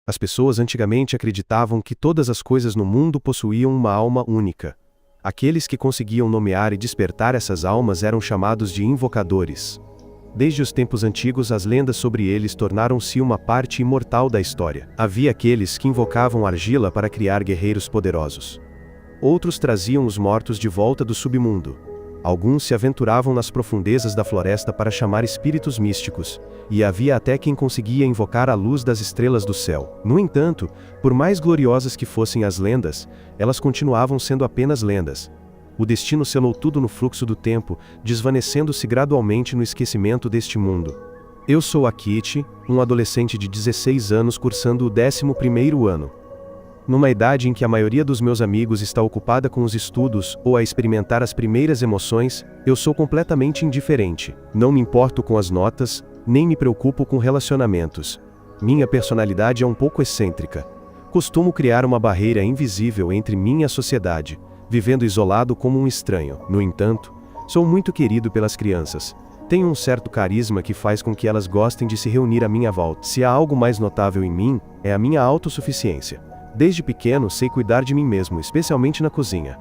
As pessoas antigamente acreditavam que todas as coisas no mundo possuíam uma alma única. Aqueles que conseguiam nomear e despertar essas almas eram chamados de invocadores. Desde os tempos antigos, as lendas sobre eles tornaram-se uma parte imortal da história. Havia aqueles que invocavam argila para criar guerreiros poderosos. Outros traziam os mortos de volta do submundo. Alguns se aventuravam nas profundezas da floresta para chamar espíritos místicos, e havia até quem conseguia invocar a luz das estrelas do céu. No entanto, por mais gloriosas que fossem as lendas, elas continuavam sendo apenas lendas. O destino selou tudo no fluxo do tempo, desvanecendo-se gradualmente no esquecimento deste mundo. Eu sou Akit, um adolescente de 16 anos cursando o 11º ano. Numa idade em que a maioria dos meus amigos está ocupada com os estudos ou a experimentar as primeiras emoções, eu sou completamente indiferente. Não me importo com as notas, nem me preocupo com relacionamentos. Minha personalidade é um pouco excêntrica. Costumo criar uma barreira invisível entre mim e a sociedade, vivendo isolado como um estranho. No entanto, sou muito querido pelas crianças. Tenho um certo carisma que faz com que elas gostem de se reunir à minha volta. Se há algo mais notável em mim, é a minha autossuficiência. Desde pequeno sei cuidar de mim mesmo, especialmente na cozinha.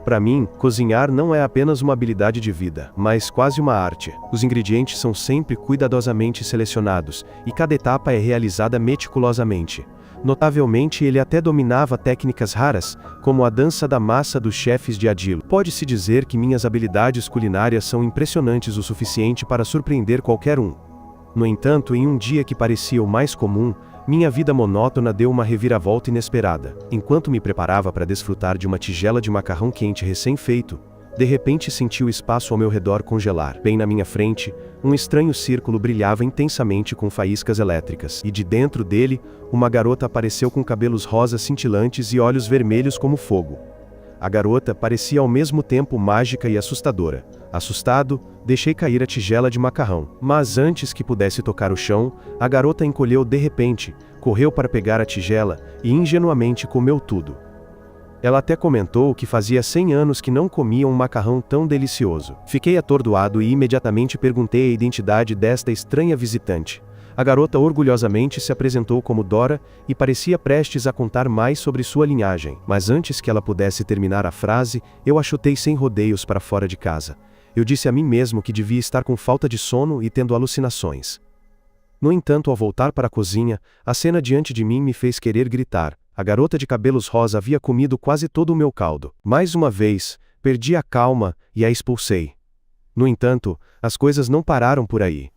Para mim, cozinhar não é apenas uma habilidade de vida, mas quase uma arte. Os ingredientes são sempre cuidadosamente selecionados, e cada etapa é realizada meticulosamente. Notavelmente, ele até dominava técnicas raras, como a dança da massa dos chefes de Adilo. Pode-se dizer que minhas habilidades culinárias são impressionantes o suficiente para surpreender qualquer um. No entanto, em um dia que parecia o mais comum, minha vida monótona deu uma reviravolta inesperada. Enquanto me preparava para desfrutar de uma tigela de macarrão quente recém-feito, de repente senti o espaço ao meu redor congelar. Bem na minha frente, um estranho círculo brilhava intensamente com faíscas elétricas, e de dentro dele, uma garota apareceu com cabelos rosas cintilantes e olhos vermelhos como fogo. A garota parecia ao mesmo tempo mágica e assustadora. Assustado, deixei cair a tigela de macarrão. Mas antes que pudesse tocar o chão, a garota encolheu de repente, correu para pegar a tigela e ingenuamente comeu tudo. Ela até comentou que fazia 100 anos que não comia um macarrão tão delicioso. Fiquei atordoado e imediatamente perguntei a identidade desta estranha visitante. A garota orgulhosamente se apresentou como Dora e parecia prestes a contar mais sobre sua linhagem. Mas antes que ela pudesse terminar a frase, eu a chutei sem rodeios para fora de casa. Eu disse a mim mesmo que devia estar com falta de sono e tendo alucinações. No entanto, ao voltar para a cozinha, a cena diante de mim me fez querer gritar. A garota de cabelos rosa havia comido quase todo o meu caldo. Mais uma vez, perdi a calma e a expulsei. No entanto, as coisas não pararam por aí.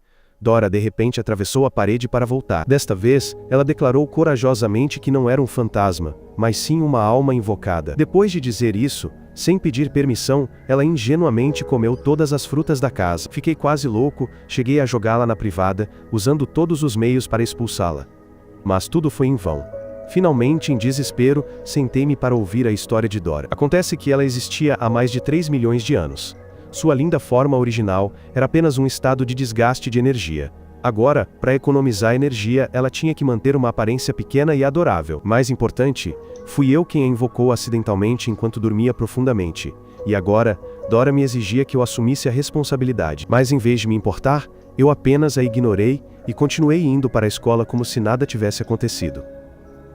Dora de repente atravessou a parede para voltar. Desta vez, ela declarou corajosamente que não era um fantasma, mas sim uma alma invocada. Depois de dizer isso, sem pedir permissão, ela ingenuamente comeu todas as frutas da casa. Fiquei quase louco, cheguei a jogá-la na privada, usando todos os meios para expulsá-la. Mas tudo foi em vão. Finalmente, em desespero, sentei-me para ouvir a história de Dora. Acontece que ela existia há mais de 3 milhões de anos. Sua linda forma original era apenas um estado de desgaste de energia. Agora, para economizar energia, ela tinha que manter uma aparência pequena e adorável. Mais importante, fui eu quem a invocou acidentalmente enquanto dormia profundamente. E agora, Dora me exigia que eu assumisse a responsabilidade. Mas em vez de me importar, eu apenas a ignorei e continuei indo para a escola como se nada tivesse acontecido.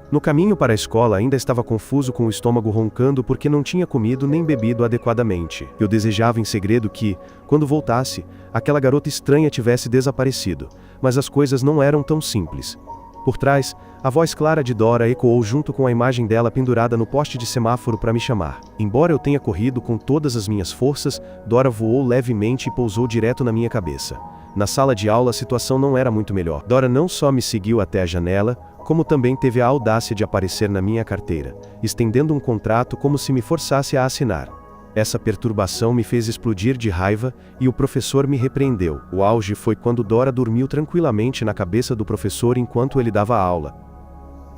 No caminho para a escola ainda estava confuso com o estômago roncando porque não tinha comido nem bebido adequadamente. Eu desejava em segredo que, quando voltasse, aquela garota estranha tivesse desaparecido, mas as coisas não eram tão simples. Por trás, a voz clara de Dora ecoou junto com a imagem dela pendurada no poste de semáforo para me chamar. Embora eu tenha corrido com todas as minhas forças, Dora voou levemente e pousou direto na minha cabeça. Na sala de aula a situação não era muito melhor. Dora não só me seguiu até a janela, como também teve a audácia de aparecer na minha carteira, estendendo um contrato como se me forçasse a assinar. Essa perturbação me fez explodir de raiva, e o professor me repreendeu. O auge foi quando Dora dormiu tranquilamente na cabeça do professor enquanto ele dava aula.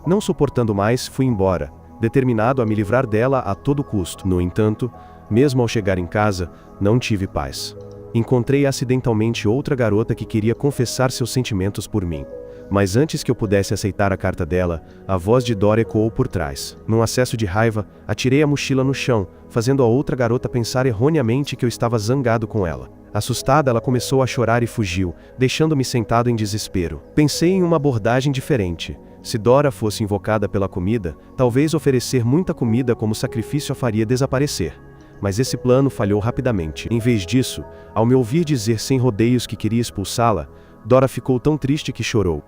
Não suportando mais, fui embora, determinado a me livrar dela a todo custo. No entanto, mesmo ao chegar em casa, não tive paz. Encontrei acidentalmente outra garota que queria confessar seus sentimentos por mim. Mas antes que eu pudesse aceitar a carta dela, a voz de Dora ecoou por trás. Num acesso de raiva, atirei a mochila no chão, fazendo a outra garota pensar erroneamente que eu estava zangado com ela. Assustada, ela começou a chorar e fugiu, deixando-me sentado em desespero. Pensei em uma abordagem diferente. Se Dora fosse invocada pela comida, talvez oferecer muita comida como sacrifício a faria desaparecer. Mas esse plano falhou rapidamente. Em vez disso, ao me ouvir dizer sem rodeios que queria expulsá-la, Dora ficou tão triste que chorou.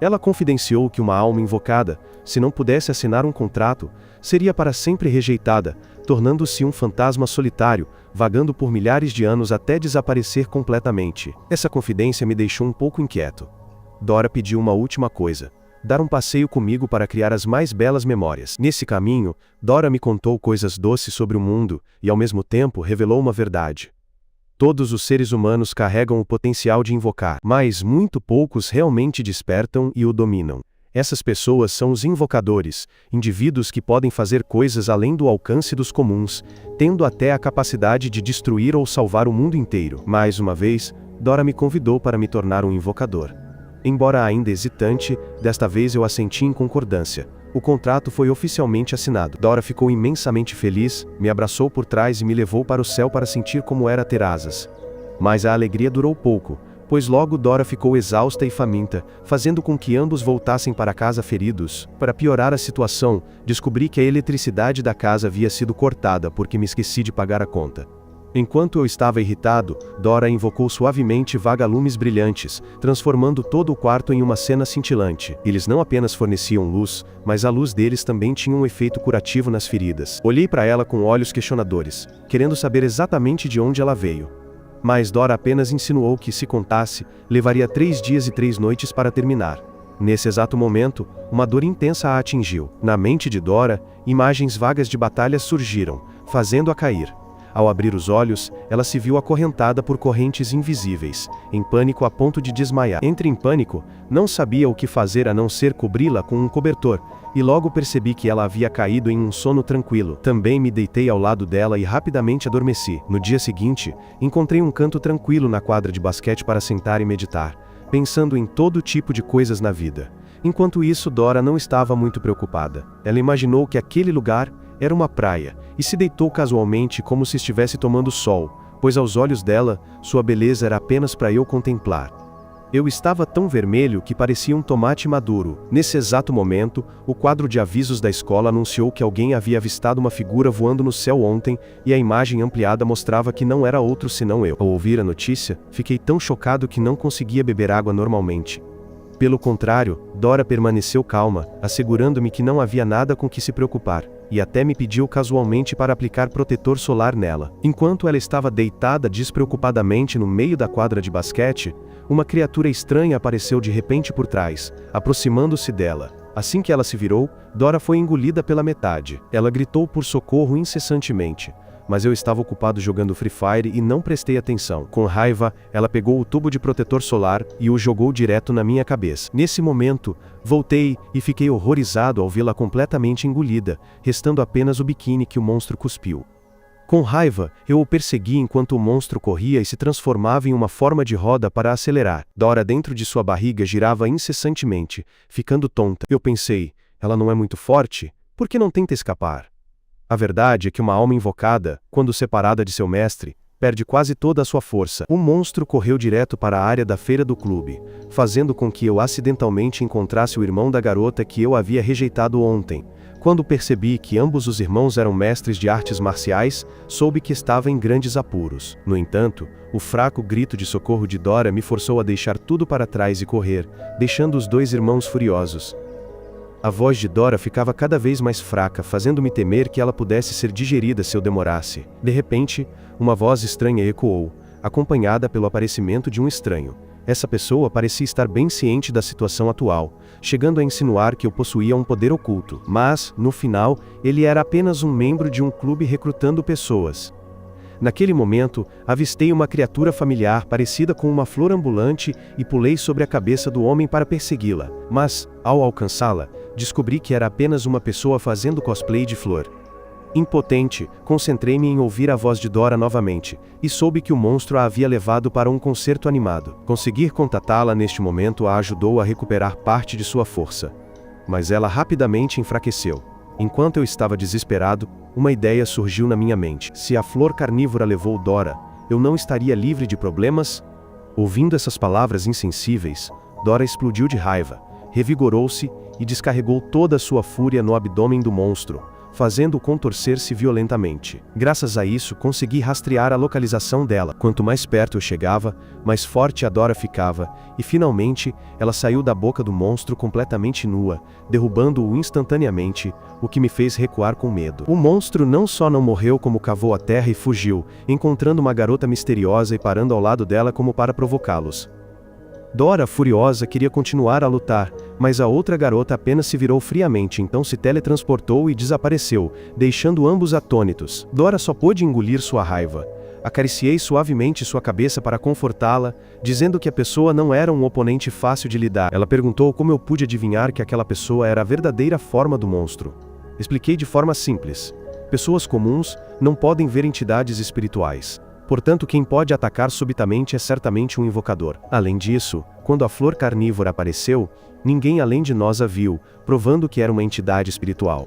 Ela confidenciou que uma alma invocada, se não pudesse assinar um contrato, seria para sempre rejeitada, tornando-se um fantasma solitário, vagando por milhares de anos até desaparecer completamente. Essa confidência me deixou um pouco inquieto. Dora pediu uma última coisa: dar um passeio comigo para criar as mais belas memórias. Nesse caminho, Dora me contou coisas doces sobre o mundo e, ao mesmo tempo, revelou uma verdade. Todos os seres humanos carregam o potencial de invocar, mas muito poucos realmente despertam e o dominam. Essas pessoas são os invocadores, indivíduos que podem fazer coisas além do alcance dos comuns, tendo até a capacidade de destruir ou salvar o mundo inteiro. Mais uma vez, Dora me convidou para me tornar um invocador. Embora ainda hesitante, desta vez eu assenti em concordância. O contrato foi oficialmente assinado. Dora ficou imensamente feliz, me abraçou por trás e me levou para o céu para sentir como era ter asas. Mas a alegria durou pouco, pois logo Dora ficou exausta e faminta, fazendo com que ambos voltassem para casa feridos. Para piorar a situação, descobri que a eletricidade da casa havia sido cortada porque me esqueci de pagar a conta. Enquanto eu estava irritado, Dora invocou suavemente vagalumes brilhantes, transformando todo o quarto em uma cena cintilante. Eles não apenas forneciam luz, mas a luz deles também tinha um efeito curativo nas feridas. Olhei para ela com olhos questionadores, querendo saber exatamente de onde ela veio. Mas Dora apenas insinuou que, se contasse, levaria 3 dias e 3 noites para terminar. Nesse exato momento, uma dor intensa a atingiu. Na mente de Dora, imagens vagas de batalhas surgiram, fazendo-a cair. Ao abrir os olhos, ela se viu acorrentada por correntes invisíveis, em pânico a ponto de desmaiar. Entre em pânico, não sabia o que fazer a não ser cobri-la com um cobertor, e logo percebi que ela havia caído em um sono tranquilo. Também me deitei ao lado dela e rapidamente adormeci. No dia seguinte, encontrei um canto tranquilo na quadra de basquete para sentar e meditar, pensando em todo tipo de coisas na vida. Enquanto isso, Dora não estava muito preocupada. Ela imaginou que aquele lugar era uma praia, e se deitou casualmente como se estivesse tomando sol, pois aos olhos dela, sua beleza era apenas para eu contemplar. Eu estava tão vermelho que parecia um tomate maduro. Nesse exato momento, o quadro de avisos da escola anunciou que alguém havia avistado uma figura voando no céu ontem, e a imagem ampliada mostrava que não era outro senão eu. Ao ouvir a notícia, fiquei tão chocado que não conseguia beber água normalmente. Pelo contrário, Dora permaneceu calma, assegurando-me que não havia nada com que se preocupar, e até me pediu casualmente para aplicar protetor solar nela. Enquanto ela estava deitada despreocupadamente no meio da quadra de basquete, uma criatura estranha apareceu de repente por trás, aproximando-se dela. Assim que ela se virou, Dora foi engolida pela metade. Ela gritou por socorro incessantemente. Mas eu estava ocupado jogando Free Fire e não prestei atenção. Com raiva, ela pegou o tubo de protetor solar e o jogou direto na minha cabeça. Nesse momento, voltei e fiquei horrorizado ao vê-la completamente engolida, restando apenas o biquíni que o monstro cuspiu. Com raiva, eu o persegui enquanto o monstro corria e se transformava em uma forma de roda para acelerar. Dora dentro de sua barriga girava incessantemente, ficando tonta. Eu pensei, ela não é muito forte? Por que não tenta escapar? A verdade é que uma alma invocada, quando separada de seu mestre, perde quase toda a sua força. O monstro correu direto para a área da feira do clube, fazendo com que eu acidentalmente encontrasse o irmão da garota que eu havia rejeitado ontem. Quando percebi que ambos os irmãos eram mestres de artes marciais, soube que estava em grandes apuros. No entanto, o fraco grito de socorro de Dora me forçou a deixar tudo para trás e correr, deixando os 2 irmãos furiosos. A voz de Dora ficava cada vez mais fraca, fazendo-me temer que ela pudesse ser digerida se eu demorasse. De repente, uma voz estranha ecoou, acompanhada pelo aparecimento de um estranho. Essa pessoa parecia estar bem ciente da situação atual, chegando a insinuar que eu possuía um poder oculto. Mas, no final, ele era apenas um membro de um clube recrutando pessoas. Naquele momento, avistei uma criatura familiar parecida com uma flor ambulante e pulei sobre a cabeça do homem para persegui-la. Mas, ao alcançá-la, descobri que era apenas uma pessoa fazendo cosplay de flor. Impotente, concentrei-me em ouvir a voz de Dora novamente, e soube que o monstro a havia levado para um concerto animado. Conseguir contatá-la neste momento a ajudou a recuperar parte de sua força. Mas ela rapidamente enfraqueceu. Enquanto eu estava desesperado, uma ideia surgiu na minha mente. Se a flor carnívora levou Dora, eu não estaria livre de problemas? Ouvindo essas palavras insensíveis, Dora explodiu de raiva. revigorou-se e descarregou toda a sua fúria no abdômen do monstro, fazendo-o contorcer-se violentamente. Graças a isso, consegui rastrear a localização dela. Quanto mais perto eu chegava, mais forte a Dora ficava, e finalmente, ela saiu da boca do monstro completamente nua, derrubando-o instantaneamente, o que me fez recuar com medo. O monstro não só não morreu, como cavou a terra e fugiu, encontrando uma garota misteriosa e parando ao lado dela como para provocá-los. Dora, furiosa, queria continuar a lutar, mas a outra garota apenas se virou friamente, então se teletransportou e desapareceu, deixando ambos atônitos. Dora só pôde engolir sua raiva. Acariciei suavemente sua cabeça para confortá-la, dizendo que a pessoa não era um oponente fácil de lidar. Ela perguntou como eu pude adivinhar que aquela pessoa era a verdadeira forma do monstro. Expliquei de forma simples. Pessoas comuns não podem ver entidades espirituais. Portanto, quem pode atacar subitamente é certamente um invocador. Além disso, quando a flor carnívora apareceu, ninguém além de nós a viu, provando que era uma entidade espiritual.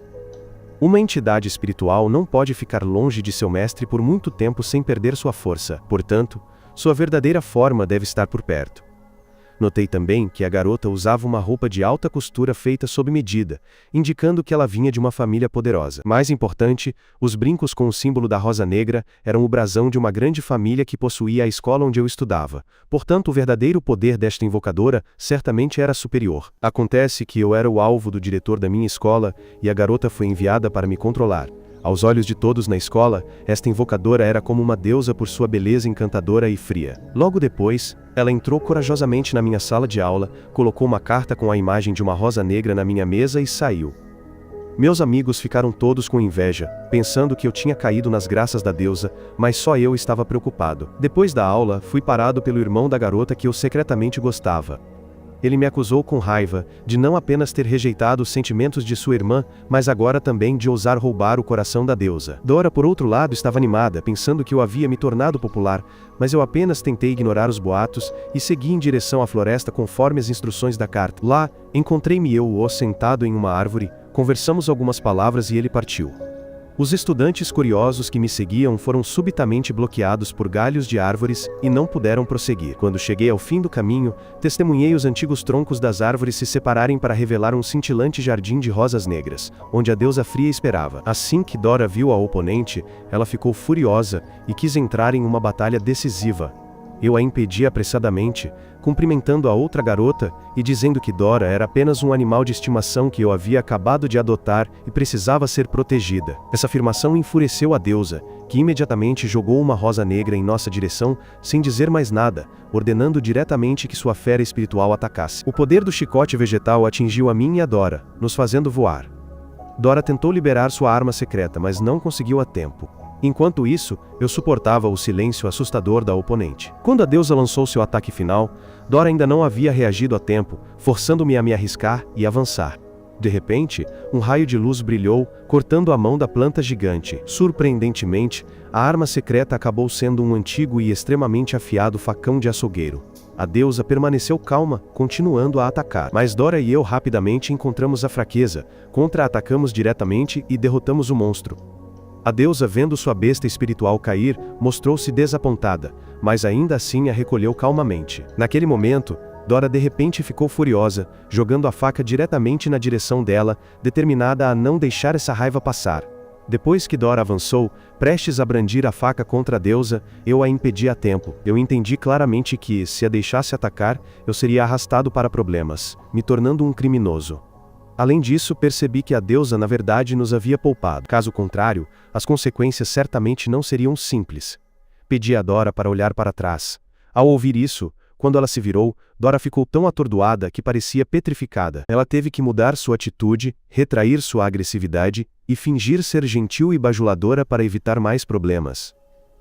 Uma entidade espiritual não pode ficar longe de seu mestre por muito tempo sem perder sua força. Portanto, sua verdadeira forma deve estar por perto. Notei também que a garota usava uma roupa de alta costura feita sob medida, indicando que ela vinha de uma família poderosa. Mais importante, os brincos com o símbolo da rosa negra eram o brasão de uma grande família que possuía a escola onde eu estudava. Portanto, o verdadeiro poder desta invocadora certamente era superior. Acontece que eu era o alvo do diretor da minha escola e a garota foi enviada para me controlar. Aos olhos de todos na escola, esta invocadora era como uma deusa por sua beleza encantadora e fria. Logo depois, ela entrou corajosamente na minha sala de aula, colocou uma carta com a imagem de uma rosa negra na minha mesa e saiu. Meus amigos ficaram todos com inveja, pensando que eu tinha caído nas graças da deusa, mas só eu estava preocupado. Depois da aula, fui parado pelo irmão da garota que eu secretamente gostava. Ele me acusou com raiva, de não apenas ter rejeitado os sentimentos de sua irmã, mas agora também de ousar roubar o coração da deusa. Dora, por outro lado, estava animada, pensando que eu havia me tornado popular, mas eu apenas tentei ignorar os boatos e segui em direção à floresta conforme as instruções da carta. Lá, encontrei-me eu sentado em uma árvore, conversamos algumas palavras e ele partiu. Os estudantes curiosos que me seguiam foram subitamente bloqueados por galhos de árvores e não puderam prosseguir. Quando cheguei ao fim do caminho, testemunhei os antigos troncos das árvores se separarem para revelar um cintilante jardim de rosas negras, onde a deusa fria esperava. Assim que Dora viu a oponente, ela ficou furiosa e quis entrar em uma batalha decisiva. Eu a impedi apressadamente, cumprimentando a outra garota e dizendo que Dora era apenas um animal de estimação que eu havia acabado de adotar e precisava ser protegida. Essa afirmação enfureceu a deusa, que imediatamente jogou uma rosa negra em nossa direção, sem dizer mais nada, ordenando diretamente que sua fera espiritual atacasse. O poder do chicote vegetal atingiu a mim e a Dora, nos fazendo voar. Dora tentou liberar sua arma secreta, mas não conseguiu a tempo. Enquanto isso, eu suportava o silêncio assustador da oponente. Quando a deusa lançou seu ataque final, Dora ainda não havia reagido a tempo, forçando-me a me arriscar e avançar. De repente, um raio de luz brilhou, cortando a mão da planta gigante. Surpreendentemente, a arma secreta acabou sendo um antigo e extremamente afiado facão de açougueiro. A deusa permaneceu calma, continuando a atacar. Mas Dora e eu rapidamente encontramos a fraqueza, contra-atacamos diretamente e derrotamos o monstro. A deusa, vendo sua besta espiritual cair, mostrou-se desapontada, mas ainda assim a recolheu calmamente. Naquele momento, Dora de repente ficou furiosa, jogando a faca diretamente na direção dela, determinada a não deixar essa raiva passar. Depois que Dora avançou, prestes a brandir a faca contra a deusa, eu a impedi a tempo. Eu entendi claramente que, se a deixasse atacar, eu seria arrastado para problemas, me tornando um criminoso. Além disso, percebi que a deusa na verdade nos havia poupado. Caso contrário, as consequências certamente não seriam simples. Pedi a Dora para olhar para trás. Ao ouvir isso, quando ela se virou, Dora ficou tão atordoada que parecia petrificada. Ela teve que mudar sua atitude, retrair sua agressividade e fingir ser gentil e bajuladora para evitar mais problemas.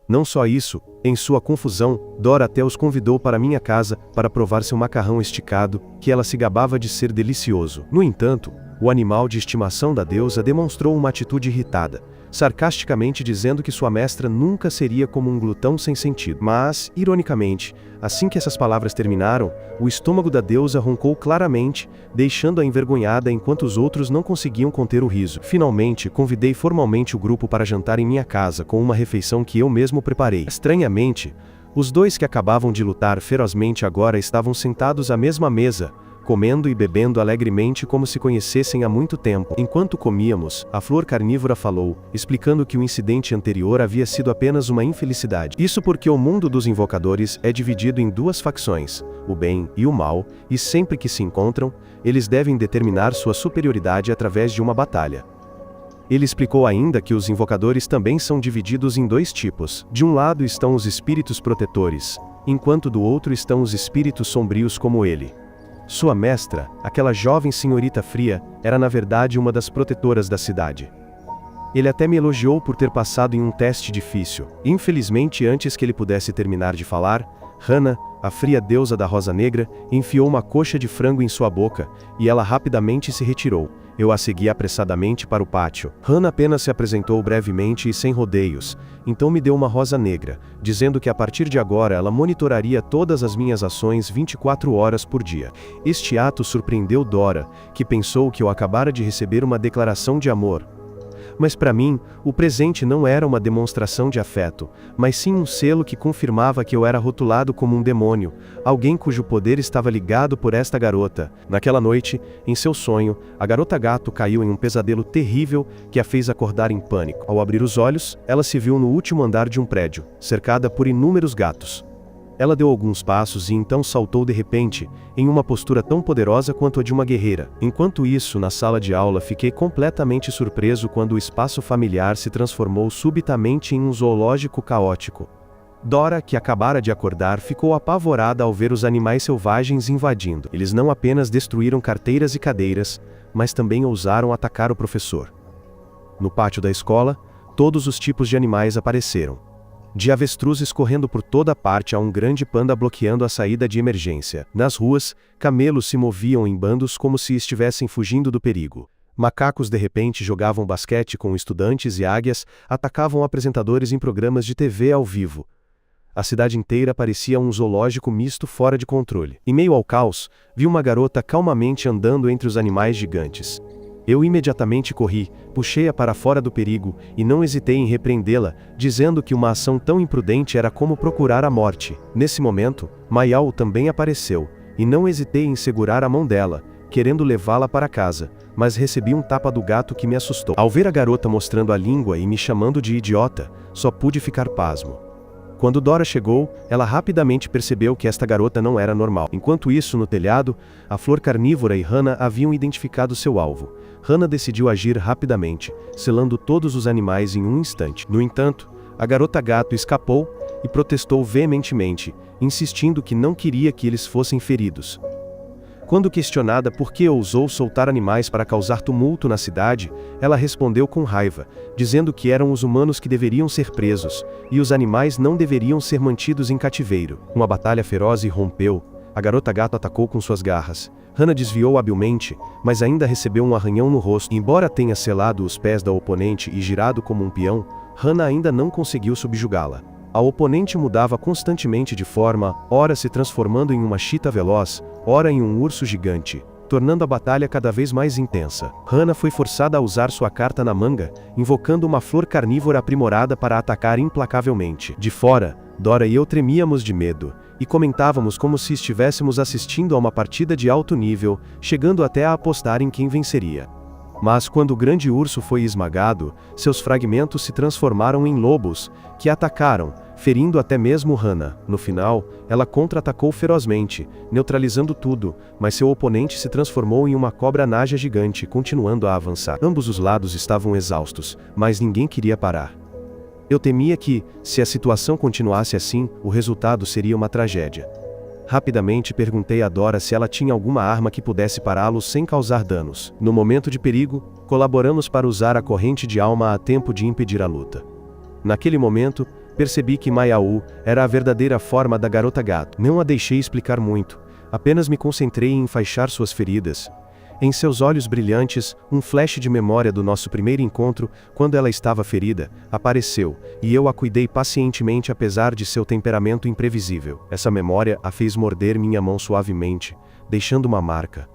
Não só isso, em sua confusão, Dora até os convidou para minha casa para provar seu macarrão esticado, que ela se gabava de ser delicioso. No entanto, o animal de estimação da deusa demonstrou uma atitude irritada, sarcasticamente dizendo que sua mestra nunca seria como um glutão sem sentido. Mas, ironicamente, assim que essas palavras terminaram, o estômago da deusa roncou claramente, deixando-a envergonhada enquanto os outros não conseguiam conter o riso. Finalmente, convidei formalmente o grupo para jantar em minha casa com uma refeição que eu mesmo preparei. Estranhamente, os dois que acabavam de lutar ferozmente agora estavam sentados à mesma mesa, comendo e bebendo alegremente como se conhecessem há muito tempo. Enquanto comíamos, a flor carnívora falou, explicando que o incidente anterior havia sido apenas uma infelicidade. Isso porque o mundo dos invocadores é dividido em duas facções, o bem e o mal, e sempre que se encontram, eles devem determinar sua superioridade através de uma batalha. Ele explicou ainda que os invocadores também são divididos em dois tipos. De um lado estão os espíritos protetores, enquanto do outro estão os espíritos sombrios como ele. Sua mestra, aquela jovem senhorita fria, era na verdade uma das protetoras da cidade. Ele até me elogiou por ter passado em um teste difícil. Infelizmente, antes que ele pudesse terminar de falar, Hannah, a fria deusa da Rosa Negra, enfiou uma coxa de frango em sua boca, e ela rapidamente se retirou. Eu a segui apressadamente para o pátio. Hannah apenas se apresentou brevemente e sem rodeios, então me deu uma rosa negra, dizendo que a partir de agora ela monitoraria todas as minhas ações 24 horas por dia. Este ato surpreendeu Dora, que pensou que eu acabara de receber uma declaração de amor. Mas para mim, o presente não era uma demonstração de afeto, mas sim um selo que confirmava que eu era rotulado como um demônio, alguém cujo poder estava ligado por esta garota. Naquela noite, em seu sonho, a garota gato caiu em um pesadelo terrível que a fez acordar em pânico. Ao abrir os olhos, ela se viu no último andar de um prédio, cercada por inúmeros gatos. Ela deu alguns passos e então saltou de repente, em uma postura tão poderosa quanto a de uma guerreira. Enquanto isso, na sala de aula, fiquei completamente surpreso quando o espaço familiar se transformou subitamente em um zoológico caótico. Dora, que acabara de acordar, ficou apavorada ao ver os animais selvagens invadindo. Eles não apenas destruíram carteiras e cadeiras, mas também ousaram atacar o professor. No pátio da escola, todos os tipos de animais apareceram. De avestruzes correndo por toda parte a um grande panda bloqueando a saída de emergência. Nas ruas, camelos se moviam em bandos como se estivessem fugindo do perigo. Macacos de repente jogavam basquete com estudantes e águias atacavam apresentadores em programas de TV ao vivo. A cidade inteira parecia um zoológico misto fora de controle. Em meio ao caos, vi uma garota calmamente andando entre os animais gigantes. Eu imediatamente corri, puxei-a para fora do perigo, e não hesitei em repreendê-la, dizendo que uma ação tão imprudente era como procurar a morte. Nesse momento, Mayao também apareceu, e não hesitei em segurar a mão dela, querendo levá-la para casa, mas recebi um tapa do gato que me assustou. Ao ver a garota mostrando a língua e me chamando de idiota, só pude ficar pasmo. Quando Dora chegou, ela rapidamente percebeu que esta garota não era normal. Enquanto isso, no telhado, a flor carnívora e Hannah haviam identificado seu alvo. Hannah decidiu agir rapidamente, selando todos os animais em um instante. No entanto, a garota gato escapou e protestou veementemente, insistindo que não queria que eles fossem feridos. Quando questionada por que ousou soltar animais para causar tumulto na cidade, ela respondeu com raiva, dizendo que eram os humanos que deveriam ser presos, e os animais não deveriam ser mantidos em cativeiro. Uma batalha feroz irrompeu. A garota gato atacou com suas garras. Hannah desviou habilmente, mas ainda recebeu um arranhão no rosto. Embora tenha selado os pés da oponente e girado como um peão, Hannah ainda não conseguiu subjugá-la. A oponente mudava constantemente de forma, ora se transformando em uma chita veloz, ora em um urso gigante, tornando a batalha cada vez mais intensa. Hannah foi forçada a usar sua carta na manga, invocando uma flor carnívora aprimorada para atacar implacavelmente. De fora, Dora e eu tremíamos de medo, e comentávamos como se estivéssemos assistindo a uma partida de alto nível, chegando até a apostar em quem venceria. Mas quando o grande urso foi esmagado, seus fragmentos se transformaram em lobos, que atacaram, ferindo até mesmo Hannah. No final, ela contra-atacou ferozmente, neutralizando tudo, mas seu oponente se transformou em uma cobra naja gigante, continuando a avançar. Ambos os lados estavam exaustos, mas ninguém queria parar. Eu temia que, se a situação continuasse assim, o resultado seria uma tragédia. Rapidamente perguntei a Dora se ela tinha alguma arma que pudesse pará-los sem causar danos. No momento de perigo, colaboramos para usar a corrente de alma a tempo de impedir a luta. Naquele momento, percebi que Mayao era a verdadeira forma da garota gato. Não a deixei explicar muito, apenas me concentrei em enfaixar suas feridas. Em seus olhos brilhantes, um flash de memória do nosso primeiro encontro, quando ela estava ferida, apareceu, e eu a cuidei pacientemente apesar de seu temperamento imprevisível. Essa memória a fez morder minha mão suavemente, deixando uma marca.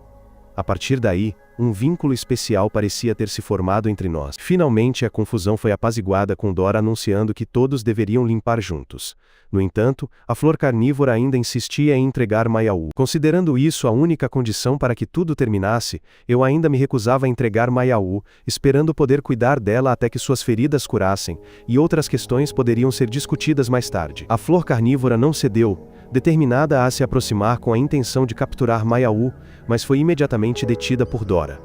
A partir daí, um vínculo especial parecia ter se formado entre nós. Finalmente a confusão foi apaziguada com Dora anunciando que todos deveriam limpar juntos. No entanto, a flor carnívora ainda insistia em entregar Maiaú. Considerando isso a única condição para que tudo terminasse, eu ainda me recusava a entregar Maiaú, esperando poder cuidar dela até que suas feridas curassem, e outras questões poderiam ser discutidas mais tarde. A flor carnívora não cedeu, determinada a se aproximar com a intenção de capturar Maiaú, mas foi imediatamente detida por Dora.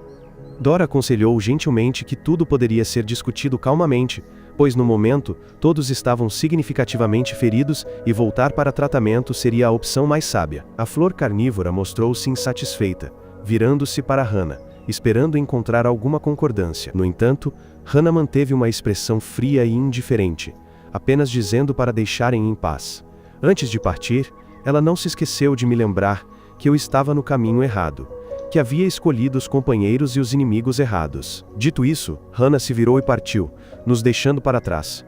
Dora aconselhou gentilmente que tudo poderia ser discutido calmamente, pois no momento, todos estavam significativamente feridos e voltar para tratamento seria a opção mais sábia. A flor carnívora mostrou-se insatisfeita, virando-se para Hannah, esperando encontrar alguma concordância. No entanto, Hannah manteve uma expressão fria e indiferente, apenas dizendo para deixarem em paz. Antes de partir, ela não se esqueceu de me lembrar que eu estava no caminho errado, que havia escolhido os companheiros e os inimigos errados. Dito isso, Hannah se virou e partiu, nos deixando para trás.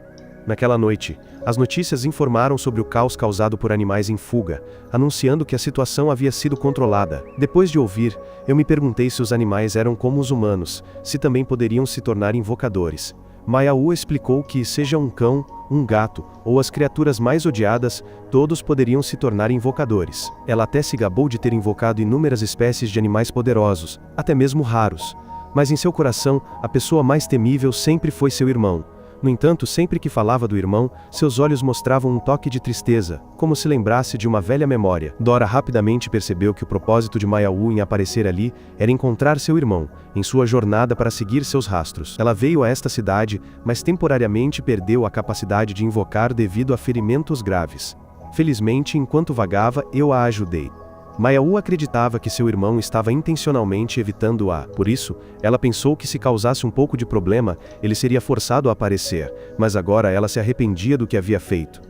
Naquela noite, as notícias informaram sobre o caos causado por animais em fuga, anunciando que a situação havia sido controlada. Depois de ouvir, eu me perguntei se os animais eram como os humanos, se também poderiam se tornar invocadores. Maiaú explicou que, seja um cão, um gato, ou as criaturas mais odiadas, todos poderiam se tornar invocadores. Ela até se gabou de ter invocado inúmeras espécies de animais poderosos, até mesmo raros. Mas em seu coração, a pessoa mais temível sempre foi seu irmão. No entanto, sempre que falava do irmão, seus olhos mostravam um toque de tristeza, como se lembrasse de uma velha memória. Dora rapidamente percebeu que o propósito de Maiaú em aparecer ali era encontrar seu irmão, em sua jornada para seguir seus rastros. Ela veio a esta cidade, mas temporariamente perdeu a capacidade de invocar devido a ferimentos graves. Felizmente, enquanto vagava, eu a ajudei. Maiaú acreditava que seu irmão estava intencionalmente evitando-a. Por isso, ela pensou que se causasse um pouco de problema, ele seria forçado a aparecer, mas agora ela se arrependia do que havia feito.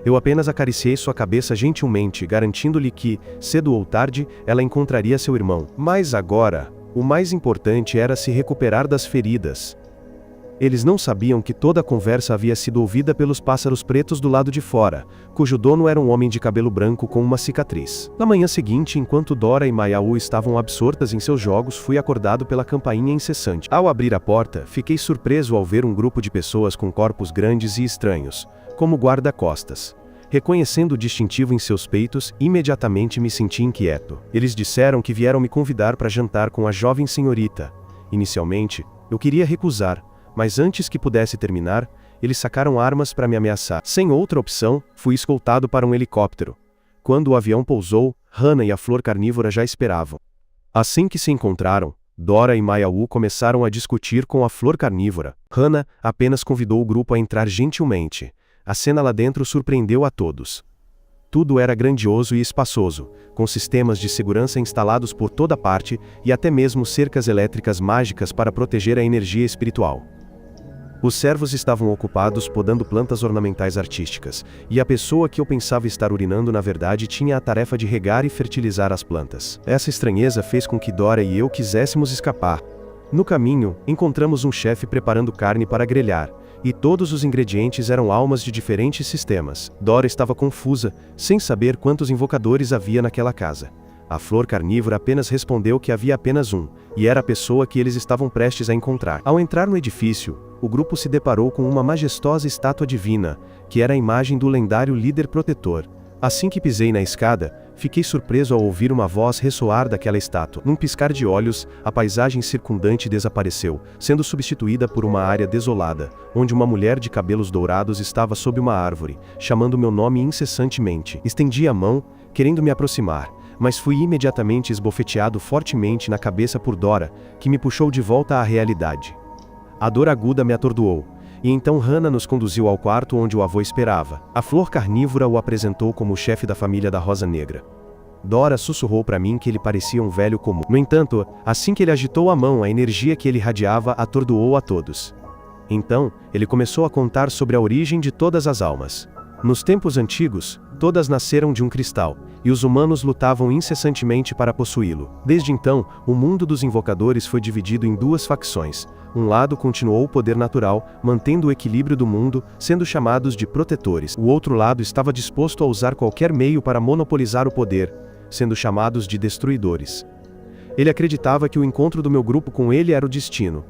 Eu apenas acariciei sua cabeça gentilmente, garantindo-lhe que, cedo ou tarde, ela encontraria seu irmão. Mas agora, o mais importante era se recuperar das feridas. Eles não sabiam que toda a conversa havia sido ouvida pelos pássaros pretos do lado de fora, cujo dono era um homem de cabelo branco com uma cicatriz. Na manhã seguinte, enquanto Dora e Maiaú estavam absortas em seus jogos, fui acordado pela campainha incessante. Ao abrir a porta, fiquei surpreso ao ver um grupo de pessoas com corpos grandes e estranhos, como guarda-costas. Reconhecendo o distintivo em seus peitos, imediatamente me senti inquieto. Eles disseram que vieram me convidar para jantar com a jovem senhorita. Inicialmente, eu queria recusar, mas antes que pudesse terminar, eles sacaram armas para me ameaçar. Sem outra opção, fui escoltado para um helicóptero. Quando o avião pousou, Hannah e a flor carnívora já esperavam. Assim que se encontraram, Dora e Maiaú começaram a discutir com a flor carnívora. Hannah apenas convidou o grupo a entrar gentilmente. A cena lá dentro surpreendeu a todos. Tudo era grandioso e espaçoso, com sistemas de segurança instalados por toda parte e até mesmo cercas elétricas mágicas para proteger a energia espiritual. Os servos estavam ocupados podando plantas ornamentais artísticas, e a pessoa que eu pensava estar urinando na verdade tinha a tarefa de regar e fertilizar as plantas. Essa estranheza fez com que Dora e eu quiséssemos escapar. No caminho, encontramos um chefe preparando carne para grelhar, e todos os ingredientes eram almas de diferentes sistemas. Dora estava confusa, sem saber quantos invocadores havia naquela casa. A flor carnívora apenas respondeu que havia apenas um, e era a pessoa que eles estavam prestes a encontrar. Ao entrar no edifício, o grupo se deparou com uma majestosa estátua divina, que era a imagem do lendário líder protetor. Assim que pisei na escada, fiquei surpreso ao ouvir uma voz ressoar daquela estátua. Num piscar de olhos, a paisagem circundante desapareceu, sendo substituída por uma área desolada, onde uma mulher de cabelos dourados estava sob uma árvore, chamando meu nome incessantemente. Estendi a mão, querendo me aproximar, mas fui imediatamente esbofeteado fortemente na cabeça por Dora, que me puxou de volta à realidade. A dor aguda me atordoou, e então Hannah nos conduziu ao quarto onde o avô esperava. A flor carnívora o apresentou como o chefe da família da Rosa Negra. Dora sussurrou para mim que ele parecia um velho comum. No entanto, assim que ele agitou a mão, a energia que ele irradiava atordoou a todos. Então, ele começou a contar sobre a origem de todas as almas. Nos tempos antigos, todas nasceram de um cristal, e os humanos lutavam incessantemente para possuí-lo. Desde então, o mundo dos invocadores foi dividido em duas facções. Um lado continuou o poder natural, mantendo o equilíbrio do mundo, sendo chamados de protetores. O outro lado estava disposto a usar qualquer meio para monopolizar o poder, sendo chamados de destruidores. Ele acreditava que o encontro do meu grupo com ele era o destino.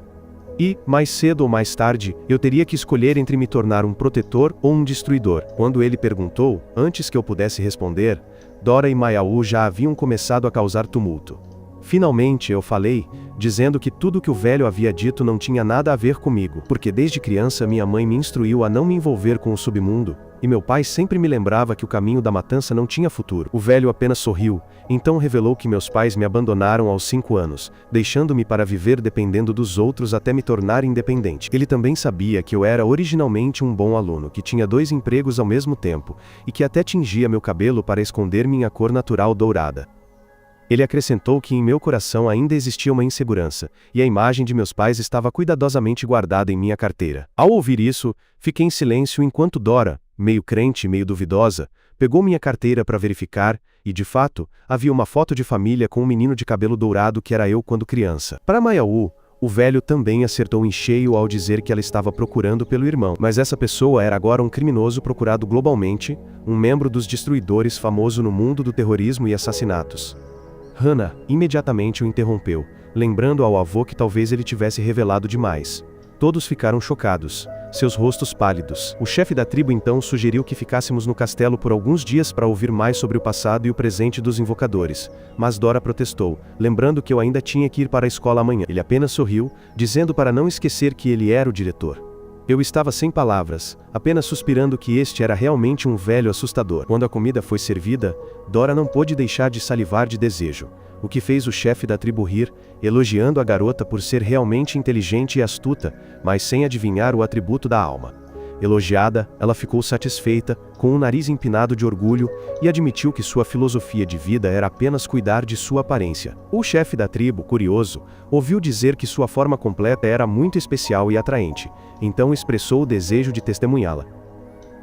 E, mais cedo ou mais tarde, eu teria que escolher entre me tornar um protetor ou um destruidor. Quando ele perguntou, antes que eu pudesse responder, Dora e Maiaú já haviam começado a causar tumulto. Finalmente eu falei, dizendo que tudo que o velho havia dito não tinha nada a ver comigo, porque desde criança minha mãe me instruiu a não me envolver com o submundo, e meu pai sempre me lembrava que o caminho da matança não tinha futuro. O velho apenas sorriu, então revelou que meus pais me abandonaram aos 5 anos, deixando-me para viver dependendo dos outros até me tornar independente. Ele também sabia que eu era originalmente um bom aluno, que tinha 2 empregos ao mesmo tempo, e que até tingia meu cabelo para esconder minha cor natural dourada. Ele acrescentou que em meu coração ainda existia uma insegurança, e a imagem de meus pais estava cuidadosamente guardada em minha carteira. Ao ouvir isso, fiquei em silêncio enquanto Dora, meio crente e meio duvidosa, pegou minha carteira para verificar, e de fato, havia uma foto de família com um menino de cabelo dourado que era eu quando criança. Para Maiaú, o velho também acertou em cheio ao dizer que ela estava procurando pelo irmão, mas essa pessoa era agora um criminoso procurado globalmente, um membro dos destruidores famoso no mundo do terrorismo e assassinatos. Hannah imediatamente o interrompeu, lembrando ao avô que talvez ele tivesse revelado demais. Todos ficaram chocados, seus rostos pálidos. O chefe da tribo então sugeriu que ficássemos no castelo por alguns dias para ouvir mais sobre o passado e o presente dos invocadores, mas Dora protestou, lembrando que eu ainda tinha que ir para a escola amanhã. Ele apenas sorriu, dizendo para não esquecer que ele era o diretor. Eu estava sem palavras, apenas suspirando que este era realmente um velho assustador. Quando a comida foi servida, Dora não pôde deixar de salivar de desejo, o que fez o chefe da tribo rir, elogiando a garota por ser realmente inteligente e astuta, mas sem adivinhar o atributo da alma. Elogiada, ela ficou satisfeita, com o nariz empinado de orgulho, e admitiu que sua filosofia de vida era apenas cuidar de sua aparência. O chefe da tribo, curioso, ouviu dizer que sua forma completa era muito especial e atraente, então expressou o desejo de testemunhá-la.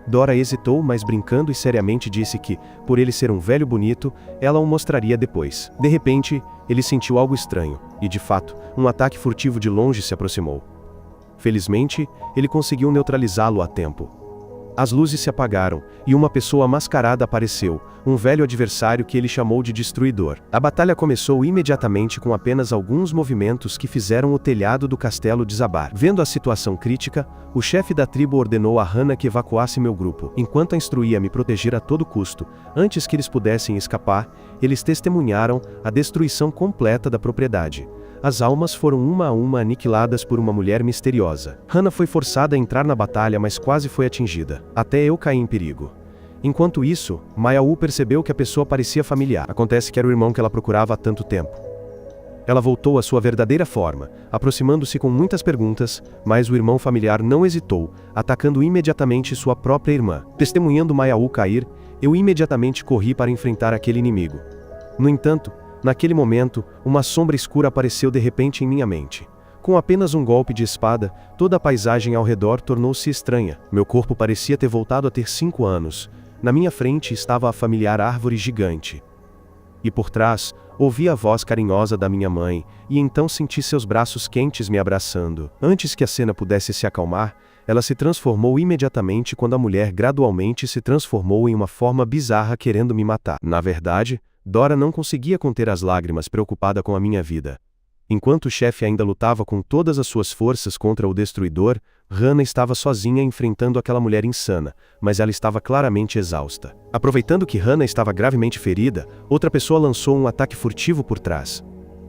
Dora hesitou, mas brincando e seriamente disse que, por ele ser um velho bonito, ela o mostraria depois. De repente, ele sentiu algo estranho, e de fato, um ataque furtivo de longe se aproximou. Felizmente, ele conseguiu neutralizá-lo a tempo. As luzes se apagaram, e uma pessoa mascarada apareceu, um velho adversário que ele chamou de Destruidor. A batalha começou imediatamente com apenas alguns movimentos que fizeram o telhado do castelo desabar. Vendo a situação crítica, o chefe da tribo ordenou a Hannah que evacuasse meu grupo. Enquanto a instruía a me proteger a todo custo, antes que eles pudessem escapar, eles testemunharam a destruição completa da propriedade. As almas foram uma a uma aniquiladas por uma mulher misteriosa. Hannah foi forçada a entrar na batalha, mas quase foi atingida. Até eu caí em perigo. Enquanto isso, Maiaú percebeu que a pessoa parecia familiar. Acontece que era o irmão que ela procurava há tanto tempo. Ela voltou à sua verdadeira forma, aproximando-se com muitas perguntas, mas o irmão familiar não hesitou, atacando imediatamente sua própria irmã. Testemunhando Maiaú cair, eu imediatamente corri para enfrentar aquele inimigo. No entanto, naquele momento, uma sombra escura apareceu de repente em minha mente. Com apenas um golpe de espada, toda a paisagem ao redor tornou-se estranha. Meu corpo parecia ter voltado a ter 5 anos. Na minha frente estava a familiar árvore gigante. E por trás, ouvi a voz carinhosa da minha mãe, e então senti seus braços quentes me abraçando. Antes que a cena pudesse se acalmar, ela se transformou imediatamente quando a mulher gradualmente se transformou em uma forma bizarra querendo me matar. Na verdade, Dora não conseguia conter as lágrimas preocupada com a minha vida. Enquanto o chefe ainda lutava com todas as suas forças contra o destruidor, Hannah estava sozinha enfrentando aquela mulher insana, mas ela estava claramente exausta. Aproveitando que Hannah estava gravemente ferida, outra pessoa lançou um ataque furtivo por trás.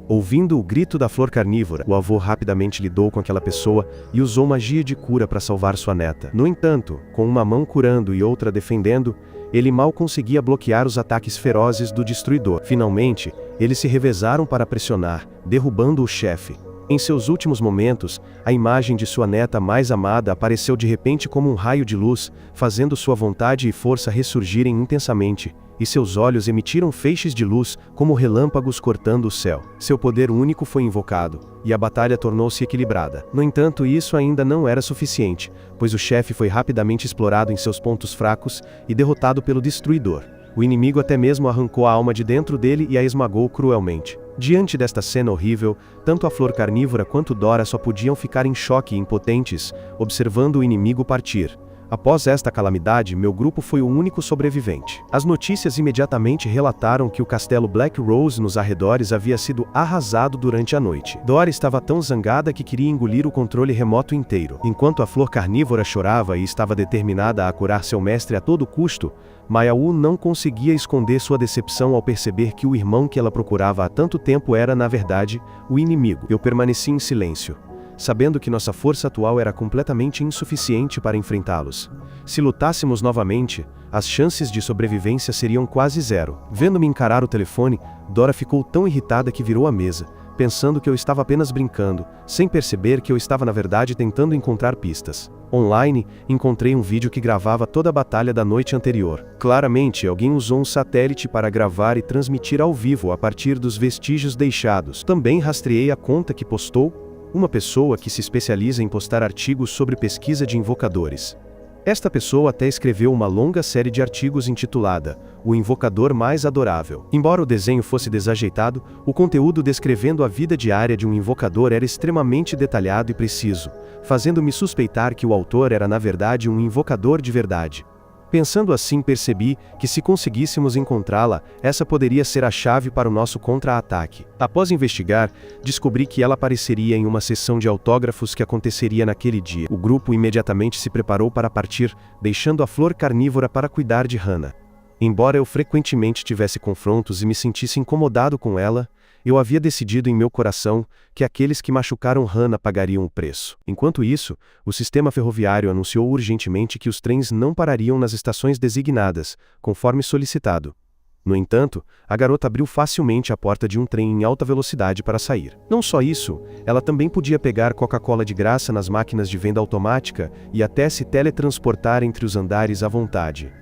Ouvindo o grito da flor carnívora, o avô rapidamente lidou com aquela pessoa e usou magia de cura para salvar sua neta. No entanto, com uma mão curando e outra defendendo, ele mal conseguia bloquear os ataques ferozes do destruidor. Finalmente, eles se revezaram para pressionar, derrubando o chefe. Em seus últimos momentos, a imagem de sua neta mais amada apareceu de repente como um raio de luz, fazendo sua vontade e força ressurgirem intensamente, e seus olhos emitiram feixes de luz, como relâmpagos cortando o céu. Seu poder único foi invocado, e a batalha tornou-se equilibrada. No entanto, isso ainda não era suficiente, pois o chefe foi rapidamente explorado em seus pontos fracos e derrotado pelo destruidor. O inimigo até mesmo arrancou a alma de dentro dele e a esmagou cruelmente. Diante desta cena horrível, tanto a flor carnívora quanto Dora só podiam ficar em choque e impotentes, observando o inimigo partir. Após esta calamidade, meu grupo foi o único sobrevivente. As notícias imediatamente relataram que o castelo Black Rose nos arredores havia sido arrasado durante a noite. Dora estava tão zangada que queria engolir o controle remoto inteiro. Enquanto a flor carnívora chorava e estava determinada a curar seu mestre a todo custo, Maya-U não conseguia esconder sua decepção ao perceber que o irmão que ela procurava há tanto tempo era, na verdade, o inimigo. Eu permaneci em silêncio, sabendo que nossa força atual era completamente insuficiente para enfrentá-los. Se lutássemos novamente, as chances de sobrevivência seriam quase zero. Vendo-me encarar o telefone, Dora ficou tão irritada que virou a mesa, pensando que eu estava apenas brincando, sem perceber que eu estava na verdade tentando encontrar pistas. Online, encontrei um vídeo que gravava toda a batalha da noite anterior. Claramente, alguém usou um satélite para gravar e transmitir ao vivo a partir dos vestígios deixados. Também rastreei a conta que postou, uma pessoa que se especializa em postar artigos sobre pesquisa de invocadores. Esta pessoa até escreveu uma longa série de artigos intitulada O Invocador Mais Adorável. Embora o desenho fosse desajeitado, o conteúdo descrevendo a vida diária de um invocador era extremamente detalhado e preciso, fazendo-me suspeitar que o autor era na verdade um invocador de verdade. Pensando assim, percebi que se conseguíssemos encontrá-la, essa poderia ser a chave para o nosso contra-ataque. Após investigar, descobri que ela apareceria em uma sessão de autógrafos que aconteceria naquele dia. O grupo imediatamente se preparou para partir, deixando a flor carnívora para cuidar de Hannah. Embora eu frequentemente tivesse confrontos e me sentisse incomodado com ela, eu havia decidido em meu coração que aqueles que machucaram Hannah pagariam o preço. Enquanto isso, o sistema ferroviário anunciou urgentemente que os trens não parariam nas estações designadas, conforme solicitado. No entanto, a garota abriu facilmente a porta de um trem em alta velocidade para sair. Não só isso, ela também podia pegar Coca-Cola de graça nas máquinas de venda automática e até se teletransportar entre os andares à vontade.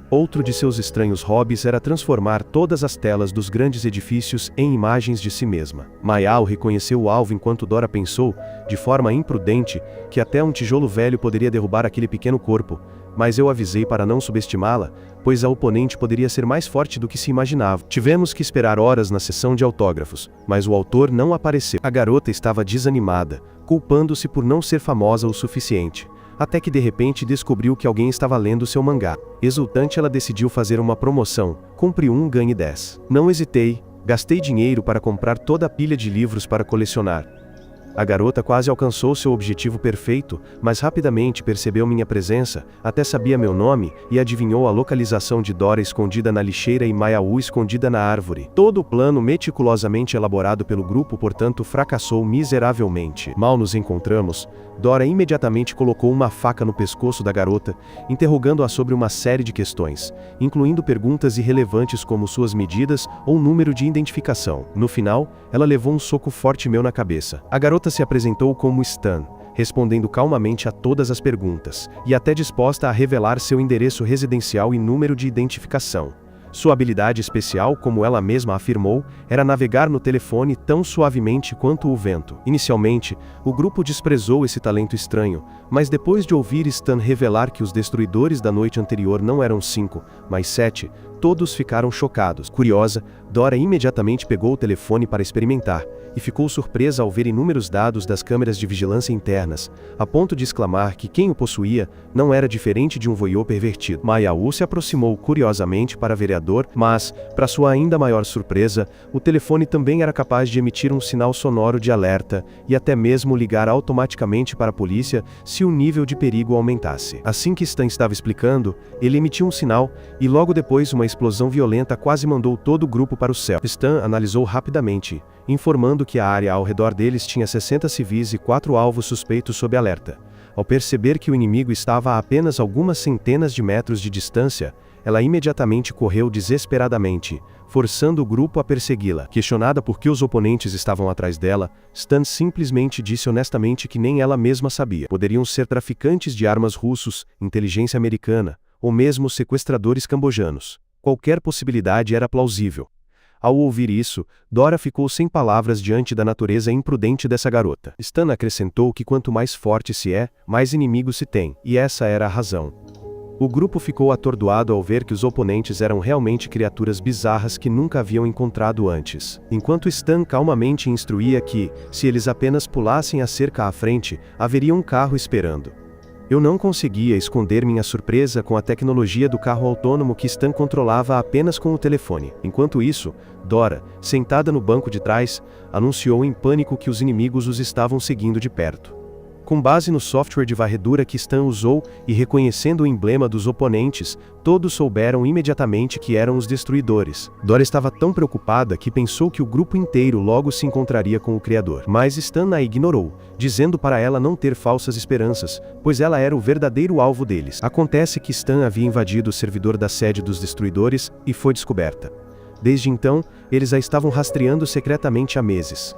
Outro de seus estranhos hobbies era transformar todas as telas dos grandes edifícios em imagens de si mesma. Maya-U reconheceu o alvo enquanto Dora pensou, de forma imprudente, que até um tijolo velho poderia derrubar aquele pequeno corpo, mas eu avisei para não subestimá-la, pois a oponente poderia ser mais forte do que se imaginava. Tivemos que esperar horas na sessão de autógrafos, mas o autor não apareceu. A garota estava desanimada, culpando-se por não ser famosa o suficiente. Até que de repente descobriu que alguém estava lendo seu mangá. Exultante, ela decidiu fazer uma promoção, compre um, ganhe 10. Não hesitei, gastei dinheiro para comprar toda a pilha de livros para colecionar. A garota quase alcançou seu objetivo perfeito, mas rapidamente percebeu minha presença, até sabia meu nome, e adivinhou a localização de Dora escondida na lixeira e Maya-U escondida na árvore. Todo o plano meticulosamente elaborado pelo grupo, portanto, fracassou miseravelmente. Mal nos encontramos, Dora imediatamente colocou uma faca no pescoço da garota, interrogando-a sobre uma série de questões, incluindo perguntas irrelevantes como suas medidas ou número de identificação. No final, ela levou um soco forte meu na cabeça. A garota se apresentou como Stan, respondendo calmamente a todas as perguntas, e até disposta a revelar seu endereço residencial e número de identificação. Sua habilidade especial, como ela mesma afirmou, era navegar no telefone tão suavemente quanto o vento. Inicialmente, o grupo desprezou esse talento estranho, mas depois de ouvir Stan revelar que os destruidores da noite anterior não eram 5, mas 7, todos ficaram chocados. Curiosa, Dora imediatamente pegou o telefone para experimentar, e ficou surpresa ao ver inúmeros dados das câmeras de vigilância internas, a ponto de exclamar que quem o possuía não era diferente de um voyeur pervertido. Maya-U se aproximou curiosamente para a vereador, mas, para sua ainda maior surpresa, o telefone também era capaz de emitir um sinal sonoro de alerta, e até mesmo ligar automaticamente para a polícia se o nível de perigo aumentasse. Assim que Stan estava explicando, ele emitiu um sinal, e logo depois uma explosão violenta quase mandou todo o grupo para o céu. Stan analisou rapidamente, informando que a área ao redor deles tinha 60 civis e 4 alvos suspeitos sob alerta. Ao perceber que o inimigo estava a apenas algumas centenas de metros de distância, ela imediatamente correu desesperadamente, forçando o grupo a persegui-la. Questionada por que os oponentes estavam atrás dela, Stan simplesmente disse honestamente que nem ela mesma sabia. Poderiam ser traficantes de armas russos, inteligência americana, ou mesmo sequestradores cambojanos. Qualquer possibilidade era plausível. Ao ouvir isso, Dora ficou sem palavras diante da natureza imprudente dessa garota. Stan acrescentou que quanto mais forte se é, mais inimigos se tem, e essa era a razão. O grupo ficou atordoado ao ver que os oponentes eram realmente criaturas bizarras que nunca haviam encontrado antes. Enquanto Stan calmamente instruía que, se eles apenas pulassem a cerca à frente, haveria um carro esperando. Eu não conseguia esconder minha surpresa com a tecnologia do carro autônomo que Stan controlava apenas com o telefone. Enquanto isso, Dora, sentada no banco de trás, anunciou em pânico que os inimigos os estavam seguindo de perto. Com base no software de varredura que Stan usou e reconhecendo o emblema dos oponentes, todos souberam imediatamente que eram os destruidores. Dora estava tão preocupada que pensou que o grupo inteiro logo se encontraria com o Criador. Mas Stan a ignorou, dizendo para ela não ter falsas esperanças, pois ela era o verdadeiro alvo deles. Acontece que Stan havia invadido o servidor da sede dos destruidores e foi descoberta. Desde então, eles a estavam rastreando secretamente há meses.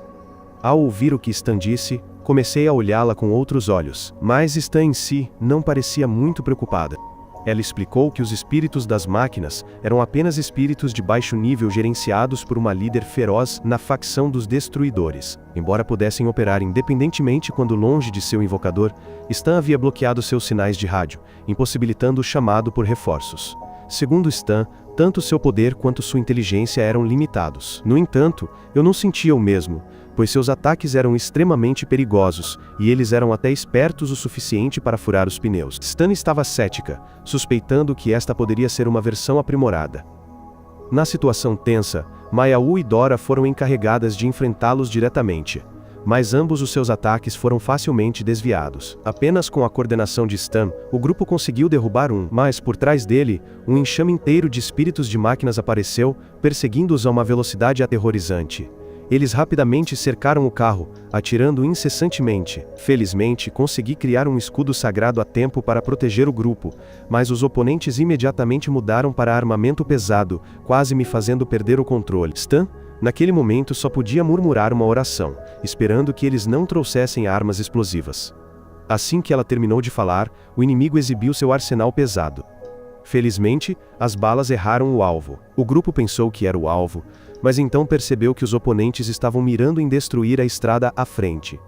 Ao ouvir o que Stan disse, comecei a olhá-la com outros olhos, mas Stan em si não parecia muito preocupada. Ela explicou que os espíritos das máquinas eram apenas espíritos de baixo nível gerenciados por uma líder feroz na facção dos destruidores. Embora pudessem operar independentemente quando longe de seu invocador, Stan havia bloqueado seus sinais de rádio, impossibilitando o chamado por reforços. Segundo Stan, tanto seu poder quanto sua inteligência eram limitados. No entanto, eu não sentia o mesmo, pois seus ataques eram extremamente perigosos, e eles eram até espertos o suficiente para furar os pneus. Stan estava cética, suspeitando que esta poderia ser uma versão aprimorada. Na situação tensa, Maya-U e Dora foram encarregadas de enfrentá-los diretamente, mas ambos os seus ataques foram facilmente desviados. Apenas com a coordenação de Stan, o grupo conseguiu derrubar mas por trás dele, um enxame inteiro de espíritos de máquinas apareceu, perseguindo-os a uma velocidade aterrorizante. Eles rapidamente cercaram o carro, atirando incessantemente. Felizmente, consegui criar um escudo sagrado a tempo para proteger o grupo, mas os oponentes imediatamente mudaram para armamento pesado, quase me fazendo perder o controle. Stan, naquele momento, só podia murmurar uma oração, esperando que eles não trouxessem armas explosivas. Assim que ela terminou de falar, o inimigo exibiu seu arsenal pesado. Felizmente, as balas erraram o alvo. O grupo pensou que era o alvo, mas então percebeu que os oponentes estavam mirando em destruir a estrada à frente.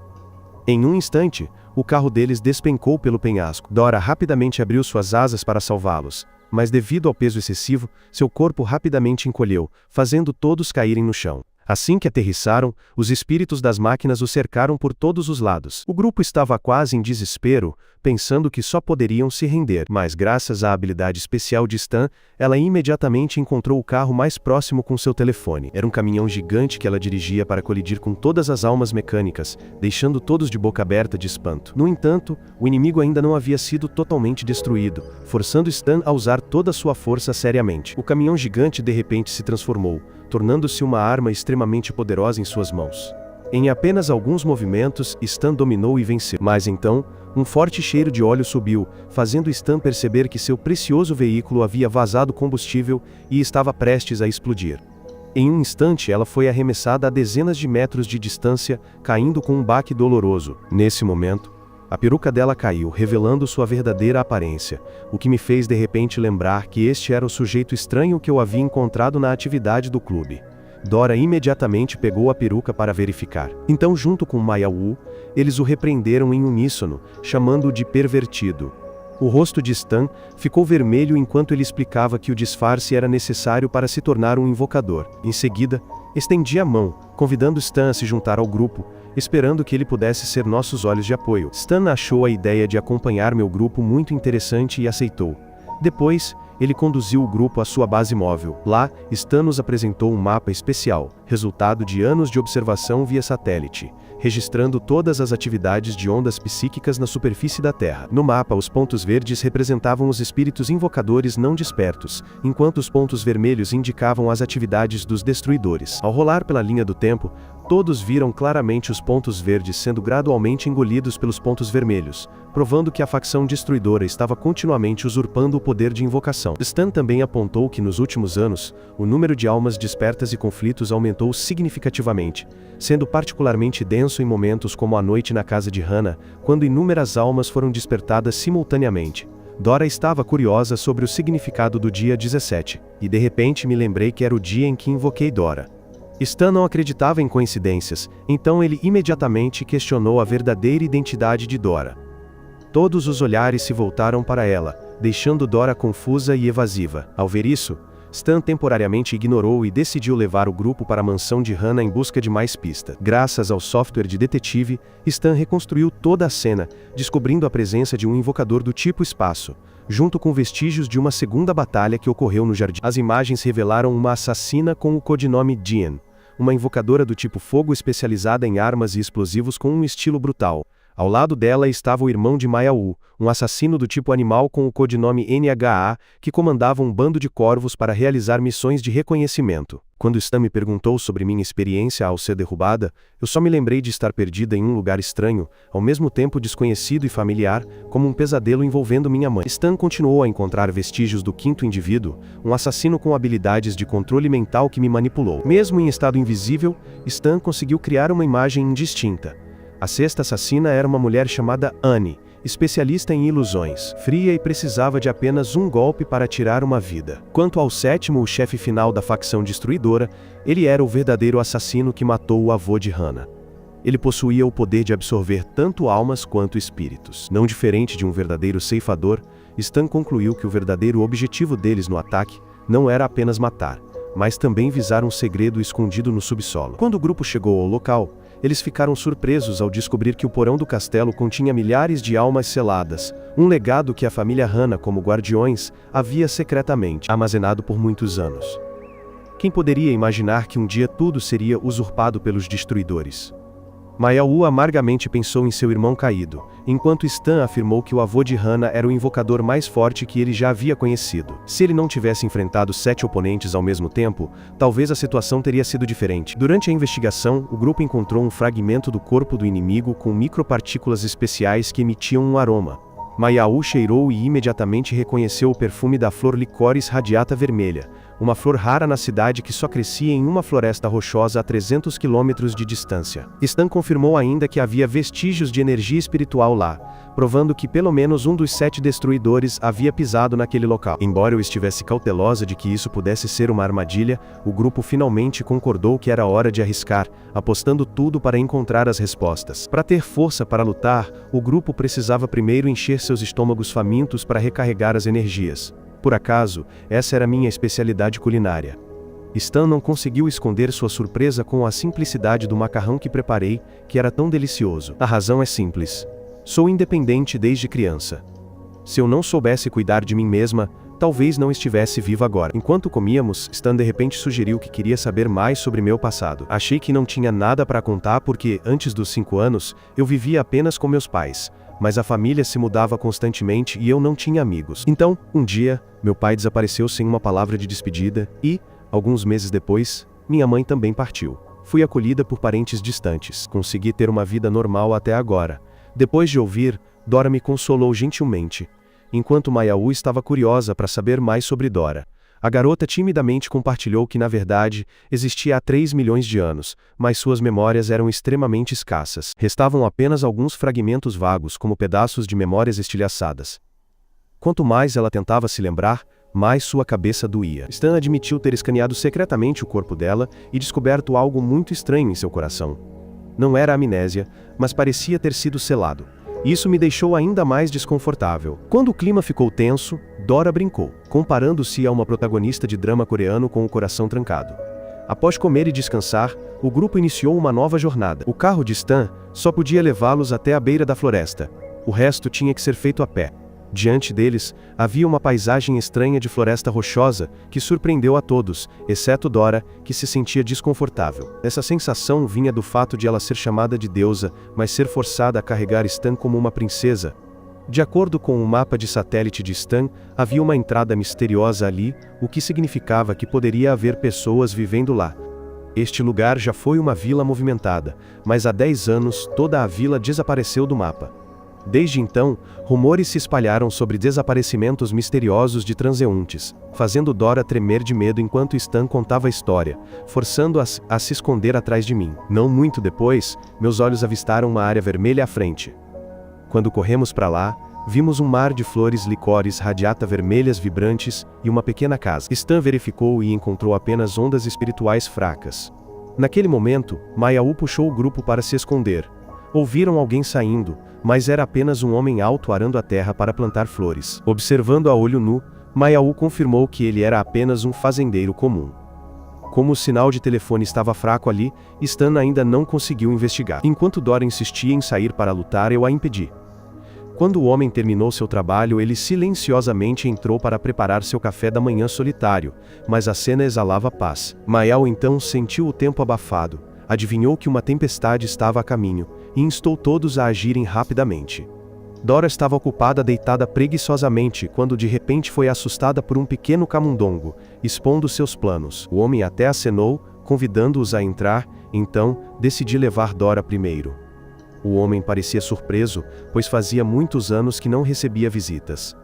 Em um instante, o carro deles despencou pelo penhasco. Dora rapidamente abriu suas asas para salvá-los, mas devido ao peso excessivo, seu corpo rapidamente encolheu, fazendo todos caírem no chão. Assim que aterrissaram, os espíritos das máquinas o cercaram por todos os lados. O grupo estava quase em desespero, pensando que só poderiam se render, mas graças à habilidade especial de Stan, ela imediatamente encontrou o carro mais próximo com seu telefone. Era um caminhão gigante que ela dirigia para colidir com todas as almas mecânicas, deixando todos de boca aberta de espanto. No entanto, o inimigo ainda não havia sido totalmente destruído, forçando Stan a usar toda a sua força seriamente. O caminhão gigante de repente se transformou, tornando-se uma arma extremamente poderosa em suas mãos. Em apenas alguns movimentos, Stan dominou e venceu. Mas então, um forte cheiro de óleo subiu, fazendo Stan perceber que seu precioso veículo havia vazado combustível e estava prestes a explodir. Em um instante, ela foi arremessada a dezenas de metros de distância, caindo com um baque doloroso. Nesse momento, a peruca dela caiu, revelando sua verdadeira aparência, o que me fez de repente lembrar que este era o sujeito estranho que eu havia encontrado na atividade do clube. Dora imediatamente pegou a peruca para verificar. Então, junto com Maya-U, eles o repreenderam em uníssono, chamando-o de pervertido. O rosto de Stan ficou vermelho enquanto ele explicava que o disfarce era necessário para se tornar um invocador. Em seguida, estendi a mão, convidando Stan a se juntar ao grupo, esperando que ele pudesse ser nossos olhos de apoio. Stan achou a ideia de acompanhar meu grupo muito interessante e aceitou. Depois, ele conduziu o grupo à sua base móvel. Lá, Stan nos apresentou um mapa especial, resultado de anos de observação via satélite, registrando todas as atividades de ondas psíquicas na superfície da Terra. No mapa, os pontos verdes representavam os espíritos invocadores não despertos, enquanto os pontos vermelhos indicavam as atividades dos destruidores. Ao rolar pela linha do tempo, todos viram claramente os pontos verdes sendo gradualmente engolidos pelos pontos vermelhos, provando que a facção destruidora estava continuamente usurpando o poder de invocação. Stan também apontou que nos últimos anos, o número de almas despertas e conflitos aumentou significativamente, sendo particularmente denso em momentos como a noite na casa de Hannah, quando inúmeras almas foram despertadas simultaneamente. Dora estava curiosa sobre o significado do dia 17, e de repente me lembrei que era o dia em que invoquei Dora. Stan não acreditava em coincidências, então ele imediatamente questionou a verdadeira identidade de Dora. Todos os olhares se voltaram para ela, deixando Dora confusa e evasiva. Ao ver isso, Stan temporariamente ignorou e decidiu levar o grupo para a mansão de Hannah em busca de mais pistas. Graças ao software de detetive, Stan reconstruiu toda a cena, descobrindo a presença de um invocador do tipo espaço, junto com vestígios de uma segunda batalha que ocorreu no jardim. As imagens revelaram uma assassina com o codinome Jean, uma invocadora do tipo fogo especializada em armas e explosivos com um estilo brutal. Ao lado dela estava o irmão de Maya-U, um assassino do tipo animal com o codinome NHA, que comandava um bando de corvos para realizar missões de reconhecimento. Quando Stan me perguntou sobre minha experiência ao ser derrubada, eu só me lembrei de estar perdida em um lugar estranho, ao mesmo tempo desconhecido e familiar, como um pesadelo envolvendo minha mãe. Stan continuou a encontrar vestígios do quinto indivíduo, um assassino com habilidades de controle mental que me manipulou. Mesmo em estado invisível, Stan conseguiu criar uma imagem indistinta. A sexta assassina era uma mulher chamada Annie, especialista em ilusões, fria e precisava de apenas um golpe para tirar uma vida. Quanto ao sétimo, o chefe final da facção destruidora, ele era o verdadeiro assassino que matou o avô de Hannah. Ele possuía o poder de absorver tanto almas quanto espíritos. Não diferente de um verdadeiro ceifador, Stan concluiu que o verdadeiro objetivo deles no ataque não era apenas matar, mas também visar um segredo escondido no subsolo. Quando o grupo chegou ao local, eles ficaram surpresos ao descobrir que o porão do castelo continha milhares de almas seladas, um legado que a família Hannah, como guardiões, havia secretamente armazenado por muitos anos. Quem poderia imaginar que um dia tudo seria usurpado pelos destruidores? Maya-U amargamente pensou em seu irmão caído, enquanto Stan afirmou que o avô de Hannah era o invocador mais forte que ele já havia conhecido. Se ele não tivesse enfrentado 7 oponentes ao mesmo tempo, talvez a situação teria sido diferente. Durante a investigação, o grupo encontrou um fragmento do corpo do inimigo com micropartículas especiais que emitiam um aroma. Maya-U cheirou e imediatamente reconheceu o perfume da flor Licorice radiata vermelha, uma flor rara na cidade que só crescia em uma floresta rochosa a 300 quilômetros de distância. Stan confirmou ainda que havia vestígios de energia espiritual lá, provando que pelo menos um dos 7 destruidores havia pisado naquele local. Embora eu estivesse cautelosa de que isso pudesse ser uma armadilha, o grupo finalmente concordou que era hora de arriscar, apostando tudo para encontrar as respostas. Para ter força para lutar, o grupo precisava primeiro encher seus estômagos famintos para recarregar as energias. Por acaso, essa era minha especialidade culinária. Stan não conseguiu esconder sua surpresa com a simplicidade do macarrão que preparei, que era tão delicioso. A razão é simples. Sou independente desde criança. Se eu não soubesse cuidar de mim mesma, talvez não estivesse viva agora. Enquanto comíamos, Stan de repente sugeriu que queria saber mais sobre meu passado. Achei que não tinha nada para contar porque, antes dos 5 anos, eu vivia apenas com meus pais. Mas a família se mudava constantemente e eu não tinha amigos. Então, um dia, meu pai desapareceu sem uma palavra de despedida e, alguns meses depois, minha mãe também partiu. Fui acolhida por parentes distantes. Consegui ter uma vida normal até agora. Depois de ouvir, Dora me consolou gentilmente, enquanto Maya-U estava curiosa para saber mais sobre Dora. A garota timidamente compartilhou que na verdade, existia há 3 milhões de anos, mas suas memórias eram extremamente escassas. Restavam apenas alguns fragmentos vagos como pedaços de memórias estilhaçadas. Quanto mais ela tentava se lembrar, mais sua cabeça doía. Stan admitiu ter escaneado secretamente o corpo dela e descoberto algo muito estranho em seu coração. Não era amnésia, mas parecia ter sido selado. Isso me deixou ainda mais desconfortável. Quando o clima ficou tenso, Dora brincou, comparando-se a uma protagonista de drama coreano com o coração trancado. Após comer e descansar, o grupo iniciou uma nova jornada. O carro de Stan só podia levá-los até a beira da floresta. O resto tinha que ser feito a pé. Diante deles, havia uma paisagem estranha de floresta rochosa que surpreendeu a todos, exceto Dora, que se sentia desconfortável. Essa sensação vinha do fato de ela ser chamada de deusa, mas ser forçada a carregar Stan como uma princesa. De acordo com o mapa de satélite de Stan, havia uma entrada misteriosa ali, o que significava que poderia haver pessoas vivendo lá. Este lugar já foi uma vila movimentada, mas há 10 anos toda a vila desapareceu do mapa. Desde então, rumores se espalharam sobre desaparecimentos misteriosos de transeuntes, fazendo Dora tremer de medo enquanto Stan contava a história, forçando-a a se esconder atrás de mim. Não muito depois, meus olhos avistaram uma área vermelha à frente. Quando corremos para lá, vimos um mar de flores licores radiata vermelhas vibrantes e uma pequena casa. Stan verificou e encontrou apenas ondas espirituais fracas. Naquele momento, Maya-U puxou o grupo para se esconder. Ouviram alguém saindo, mas era apenas um homem alto arando a terra para plantar flores. Observando a olho nu, Maiaú confirmou que ele era apenas um fazendeiro comum. Como o sinal de telefone estava fraco ali, Stan ainda não conseguiu investigar. Enquanto Dora insistia em sair para lutar, eu a impedi. Quando o homem terminou seu trabalho, ele silenciosamente entrou para preparar seu café da manhã solitário, mas a cena exalava paz. Maiaú então sentiu o tempo abafado, adivinhou que uma tempestade estava a caminho, e instou todos a agirem rapidamente. Dora estava ocupada deitada preguiçosamente quando de repente foi assustada por um pequeno camundongo, expondo seus planos. O homem até acenou, convidando-os a entrar, então, decidi levar Dora primeiro. O homem parecia surpreso, pois fazia muitos anos que não recebia visitas.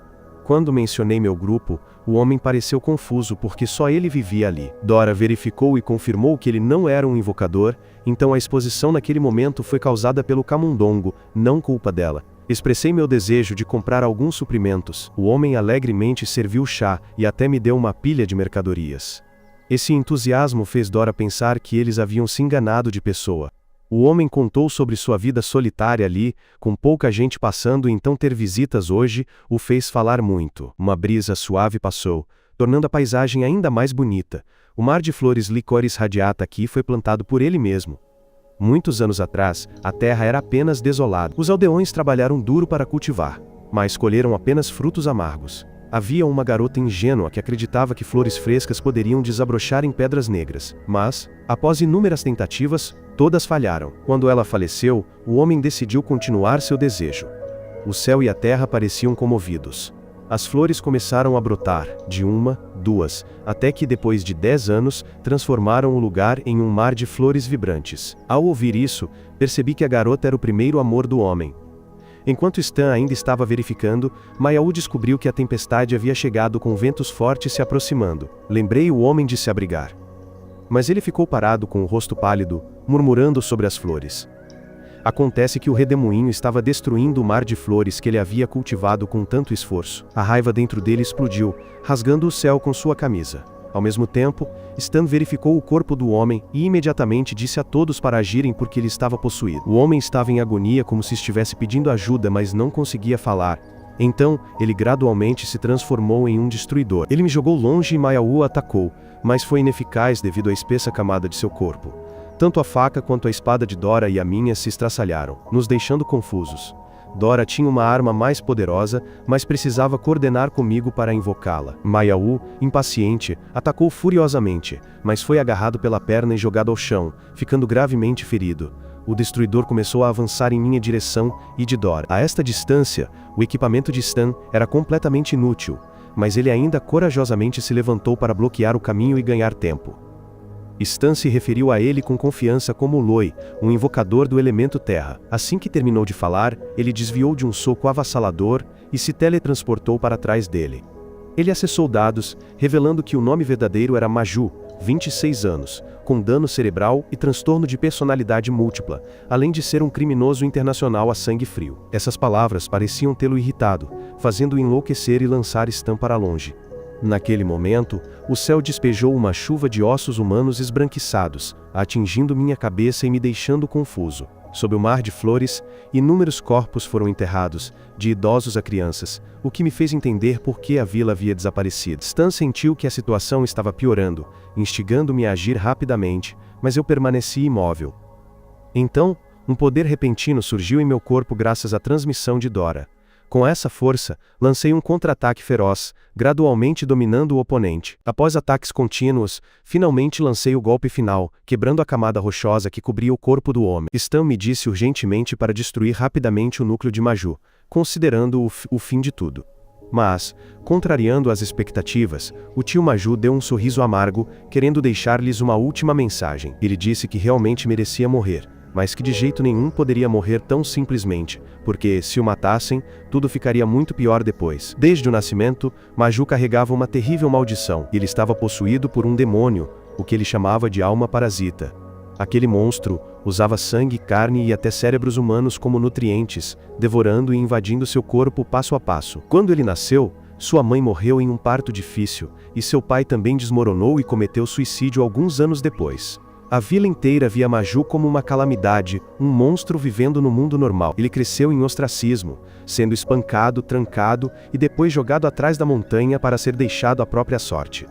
Quando mencionei meu grupo, o homem pareceu confuso porque só ele vivia ali. Dora verificou e confirmou que ele não era um invocador, então a exposição naquele momento foi causada pelo camundongo, não culpa dela. Expressei meu desejo de comprar alguns suprimentos. O homem alegremente serviu chá e até me deu uma pilha de mercadorias. Esse entusiasmo fez Dora pensar que eles haviam se enganado de pessoa. O homem contou sobre sua vida solitária ali, com pouca gente passando, e então ter visitas hoje o fez falar muito. Uma brisa suave passou, tornando a paisagem ainda mais bonita. O mar de flores licores radiata aqui foi plantado por ele mesmo. Muitos anos atrás, a terra era apenas desolada. Os aldeões trabalharam duro para cultivar, mas colheram apenas frutos amargos. Havia uma garota ingênua que acreditava que flores frescas poderiam desabrochar em pedras negras, mas, após inúmeras tentativas, todas falharam. Quando ela faleceu, o homem decidiu continuar seu desejo. O céu e a terra pareciam comovidos. As flores começaram a brotar, de uma, duas, até que depois de 10 anos, transformaram o lugar em um mar de flores vibrantes. Ao ouvir isso, percebi que a garota era o primeiro amor do homem. Enquanto Stan ainda estava verificando, Maiaú descobriu que a tempestade havia chegado com ventos fortes se aproximando. Lembrei o homem de se abrigar. Mas ele ficou parado com o rosto pálido, murmurando sobre as flores. Acontece que o redemoinho estava destruindo o mar de flores que ele havia cultivado com tanto esforço. A raiva dentro dele explodiu, rasgando o céu com sua camisa. Ao mesmo tempo, Stan verificou o corpo do homem e imediatamente disse a todos para agirem porque ele estava possuído. O homem estava em agonia como se estivesse pedindo ajuda, mas não conseguia falar. Então, ele gradualmente se transformou em um destruidor. Ele me jogou longe e Maiaú o atacou, mas foi ineficaz devido à espessa camada de seu corpo. Tanto a faca quanto a espada de Dora e a minha se estraçalharam, nos deixando confusos. Dora tinha uma arma mais poderosa, mas precisava coordenar comigo para invocá-la. Maiaú, impaciente, atacou furiosamente, mas foi agarrado pela perna e jogado ao chão, ficando gravemente ferido. O destruidor começou a avançar em minha direção e de Dora. A esta distância, o equipamento de Stan era completamente inútil, mas ele ainda corajosamente se levantou para bloquear o caminho e ganhar tempo. Stan se referiu a ele com confiança como Loi, um invocador do elemento terra. Assim que terminou de falar, ele desviou de um soco avassalador e se teletransportou para trás dele. Ele acessou dados, revelando que o nome verdadeiro era Maju, 26 anos, com dano cerebral e transtorno de personalidade múltipla, além de ser um criminoso internacional a sangue frio. Essas palavras pareciam tê-lo irritado, fazendo-o enlouquecer e lançar Stan para longe. Naquele momento, o céu despejou uma chuva de ossos humanos esbranquiçados, atingindo minha cabeça e me deixando confuso. Sob o mar de flores, inúmeros corpos foram enterrados, de idosos a crianças, o que me fez entender por que a vila havia desaparecido. Stan sentiu que a situação estava piorando, instigando-me a agir rapidamente, mas eu permaneci imóvel. Então, um poder repentino surgiu em meu corpo graças à transmissão de Dora. Com essa força, lancei um contra-ataque feroz, gradualmente dominando o oponente. Após ataques contínuos, finalmente lancei o golpe final, quebrando a camada rochosa que cobria o corpo do homem. Stan me disse urgentemente para destruir rapidamente o núcleo de Maju, considerando o fim de tudo. Mas, contrariando as expectativas, o tio Maju deu um sorriso amargo, querendo deixar-lhes uma última mensagem. Ele disse que realmente merecia morrer, mas que de jeito nenhum poderia morrer tão simplesmente, porque, se o matassem, tudo ficaria muito pior depois. Desde o nascimento, Maju carregava uma terrível maldição. Ele estava possuído por um demônio, o que ele chamava de alma parasita. Aquele monstro usava sangue, carne e até cérebros humanos como nutrientes, devorando e invadindo seu corpo passo a passo. Quando ele nasceu, sua mãe morreu em um parto difícil, e seu pai também desmoronou e cometeu suicídio alguns anos depois. A vila inteira via Maju como uma calamidade, um monstro vivendo no mundo normal. Ele cresceu em ostracismo, sendo espancado, trancado e depois jogado atrás da montanha para ser deixado à própria sorte.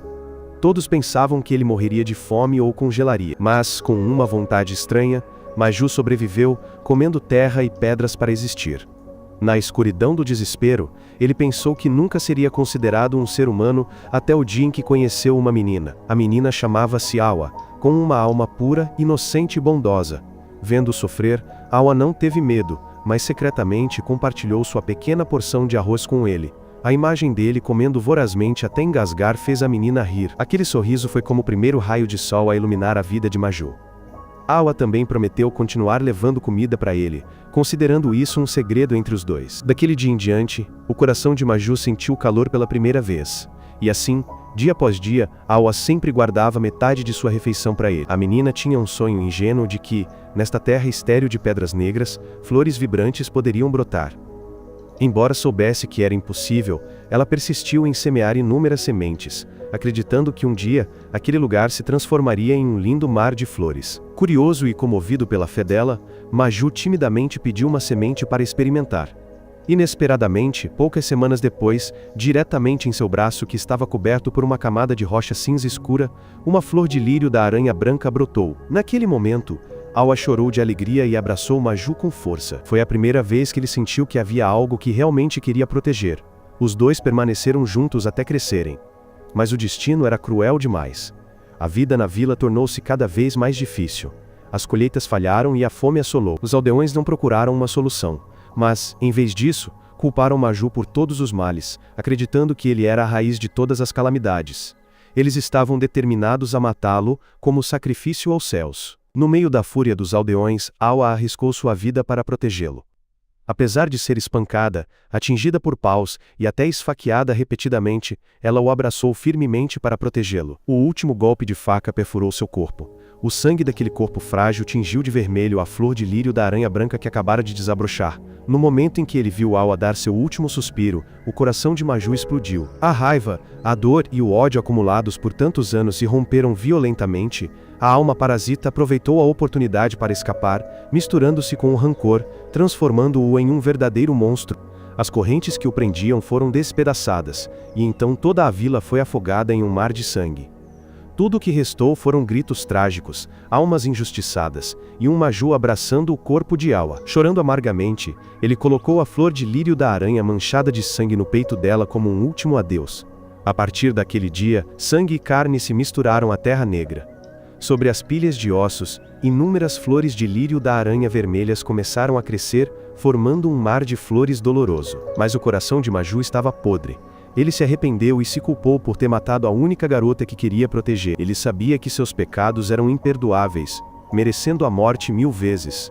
Todos pensavam que ele morreria de fome ou congelaria, mas, com uma vontade estranha, Maju sobreviveu, comendo terra e pedras para existir. Na escuridão do desespero, ele pensou que nunca seria considerado um ser humano até o dia em que conheceu uma menina. A menina chamava-se Awa, com uma alma pura, inocente e bondosa. Vendo-o sofrer, Awa não teve medo, mas secretamente compartilhou sua pequena porção de arroz com ele. A imagem dele comendo vorazmente até engasgar fez a menina rir. Aquele sorriso foi como o primeiro raio de sol a iluminar a vida de Maju. Awa também prometeu continuar levando comida para ele, considerando isso um segredo entre os dois. Daquele dia em diante, o coração de Maju sentiu calor pela primeira vez. E assim, dia após dia, Awa sempre guardava metade de sua refeição para ele. A menina tinha um sonho ingênuo de que, nesta terra estéril de pedras negras, flores vibrantes poderiam brotar. Embora soubesse que era impossível, ela persistiu em semear inúmeras sementes, acreditando que um dia, aquele lugar se transformaria em um lindo mar de flores. Curioso e comovido pela fé dela, Maju timidamente pediu uma semente para experimentar. Inesperadamente, poucas semanas depois, diretamente em seu braço que estava coberto por uma camada de rocha cinza escura, uma flor de lírio da aranha branca brotou. Naquele momento, Awa chorou de alegria e abraçou Maju com força. Foi a primeira vez que ele sentiu que havia algo que realmente queria proteger. Os dois permaneceram juntos até crescerem. Mas o destino era cruel demais. A vida na vila tornou-se cada vez mais difícil. As colheitas falharam e a fome assolou. Os aldeões não procuraram uma solução, mas, em vez disso, culparam Maju por todos os males, acreditando que ele era a raiz de todas as calamidades. Eles estavam determinados a matá-lo como sacrifício aos céus. No meio da fúria dos aldeões, Awa arriscou sua vida para protegê-lo. Apesar de ser espancada, atingida por paus e até esfaqueada repetidamente, ela o abraçou firmemente para protegê-lo. O último golpe de faca perfurou seu corpo. O sangue daquele corpo frágil tingiu de vermelho a flor de lírio da aranha branca que acabara de desabrochar. No momento em que ele viu Awa dar seu último suspiro, o coração de Maju explodiu. A raiva, a dor e o ódio acumulados por tantos anos se romperam violentamente. A alma parasita aproveitou a oportunidade para escapar, misturando-se com o rancor, transformando-o em um verdadeiro monstro. As correntes que o prendiam foram despedaçadas, e então toda a vila foi afogada em um mar de sangue. Tudo o que restou foram gritos trágicos, almas injustiçadas, e um Maju abraçando o corpo de Awa. Chorando amargamente, ele colocou a flor de lírio da aranha manchada de sangue no peito dela como um último adeus. A partir daquele dia, sangue e carne se misturaram à terra negra. Sobre as pilhas de ossos, inúmeras flores de lírio da aranha vermelhas começaram a crescer, formando um mar de flores doloroso. Mas o coração de Maju estava podre. Ele se arrependeu e se culpou por ter matado a única garota que queria proteger. Ele sabia que seus pecados eram imperdoáveis, merecendo a morte 1000 vezes.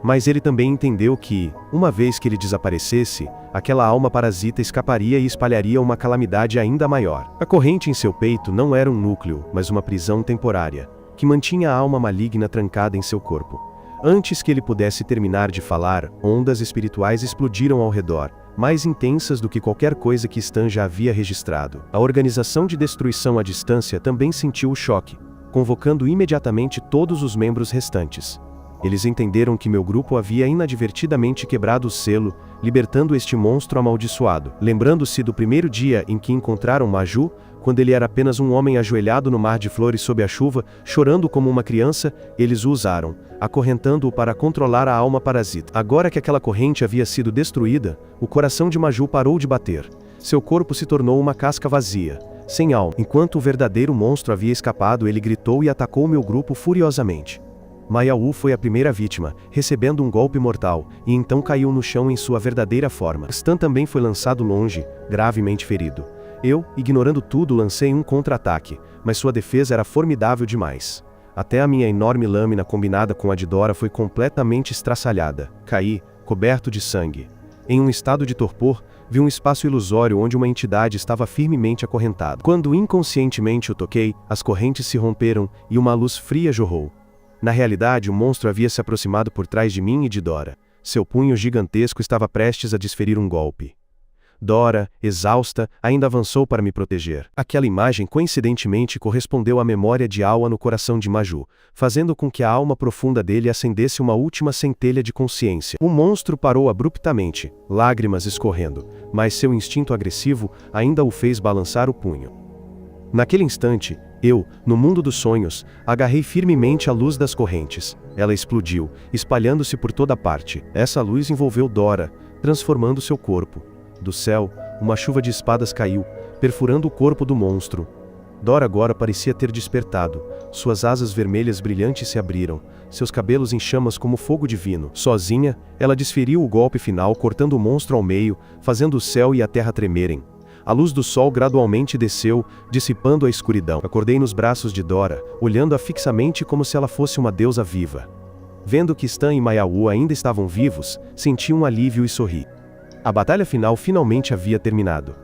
Mas ele também entendeu que, uma vez que ele desaparecesse, aquela alma parasita escaparia e espalharia uma calamidade ainda maior. A corrente em seu peito não era um núcleo, mas uma prisão temporária, que mantinha a alma maligna trancada em seu corpo. Antes que ele pudesse terminar de falar, ondas espirituais explodiram ao redor, mais intensas do que qualquer coisa que Stan já havia registrado. A organização de destruição à distância também sentiu o choque, convocando imediatamente todos os membros restantes. Eles entenderam que meu grupo havia inadvertidamente quebrado o selo, libertando este monstro amaldiçoado. Lembrando-se do primeiro dia em que encontraram Maju, quando ele era apenas um homem ajoelhado no mar de flores sob a chuva, chorando como uma criança, eles o usaram, acorrentando-o para controlar a alma parasita. Agora que aquela corrente havia sido destruída, o coração de Maju parou de bater. Seu corpo se tornou uma casca vazia, sem alma. Enquanto o verdadeiro monstro havia escapado, ele gritou e atacou meu grupo furiosamente. Maiaú foi a primeira vítima, recebendo um golpe mortal, e então caiu no chão em sua verdadeira forma. Stan também foi lançado longe, gravemente ferido. Eu, ignorando tudo, lancei um contra-ataque, mas sua defesa era formidável demais. Até a minha enorme lâmina combinada com a de Dora foi completamente estraçalhada. Caí, coberto de sangue. Em um estado de torpor, vi um espaço ilusório onde uma entidade estava firmemente acorrentada. Quando inconscientemente o toquei, as correntes se romperam e uma luz fria jorrou. Na realidade, o monstro havia se aproximado por trás de mim e de Dora. Seu punho gigantesco estava prestes a desferir um golpe. Dora, exausta, ainda avançou para me proteger. Aquela imagem coincidentemente correspondeu à memória de Awa no coração de Maju, fazendo com que a alma profunda dele acendesse uma última centelha de consciência. O monstro parou abruptamente, lágrimas escorrendo, mas seu instinto agressivo ainda o fez balançar o punho. Naquele instante, eu, no mundo dos sonhos, agarrei firmemente a luz das correntes. Ela explodiu, espalhando-se por toda parte. Essa luz envolveu Dora, transformando seu corpo. Do céu, uma chuva de espadas caiu, perfurando o corpo do monstro. Dora agora parecia ter despertado. Suas asas vermelhas brilhantes se abriram, seus cabelos em chamas como fogo divino. Sozinha, ela desferiu o golpe final, cortando o monstro ao meio, fazendo o céu e a terra tremerem. A luz do sol gradualmente desceu, dissipando a escuridão. Acordei nos braços de Dora, olhando-a fixamente como se ela fosse uma deusa viva. Vendo que Stan e Maiaú ainda estavam vivos, senti um alívio e sorri. A batalha final finalmente havia terminado.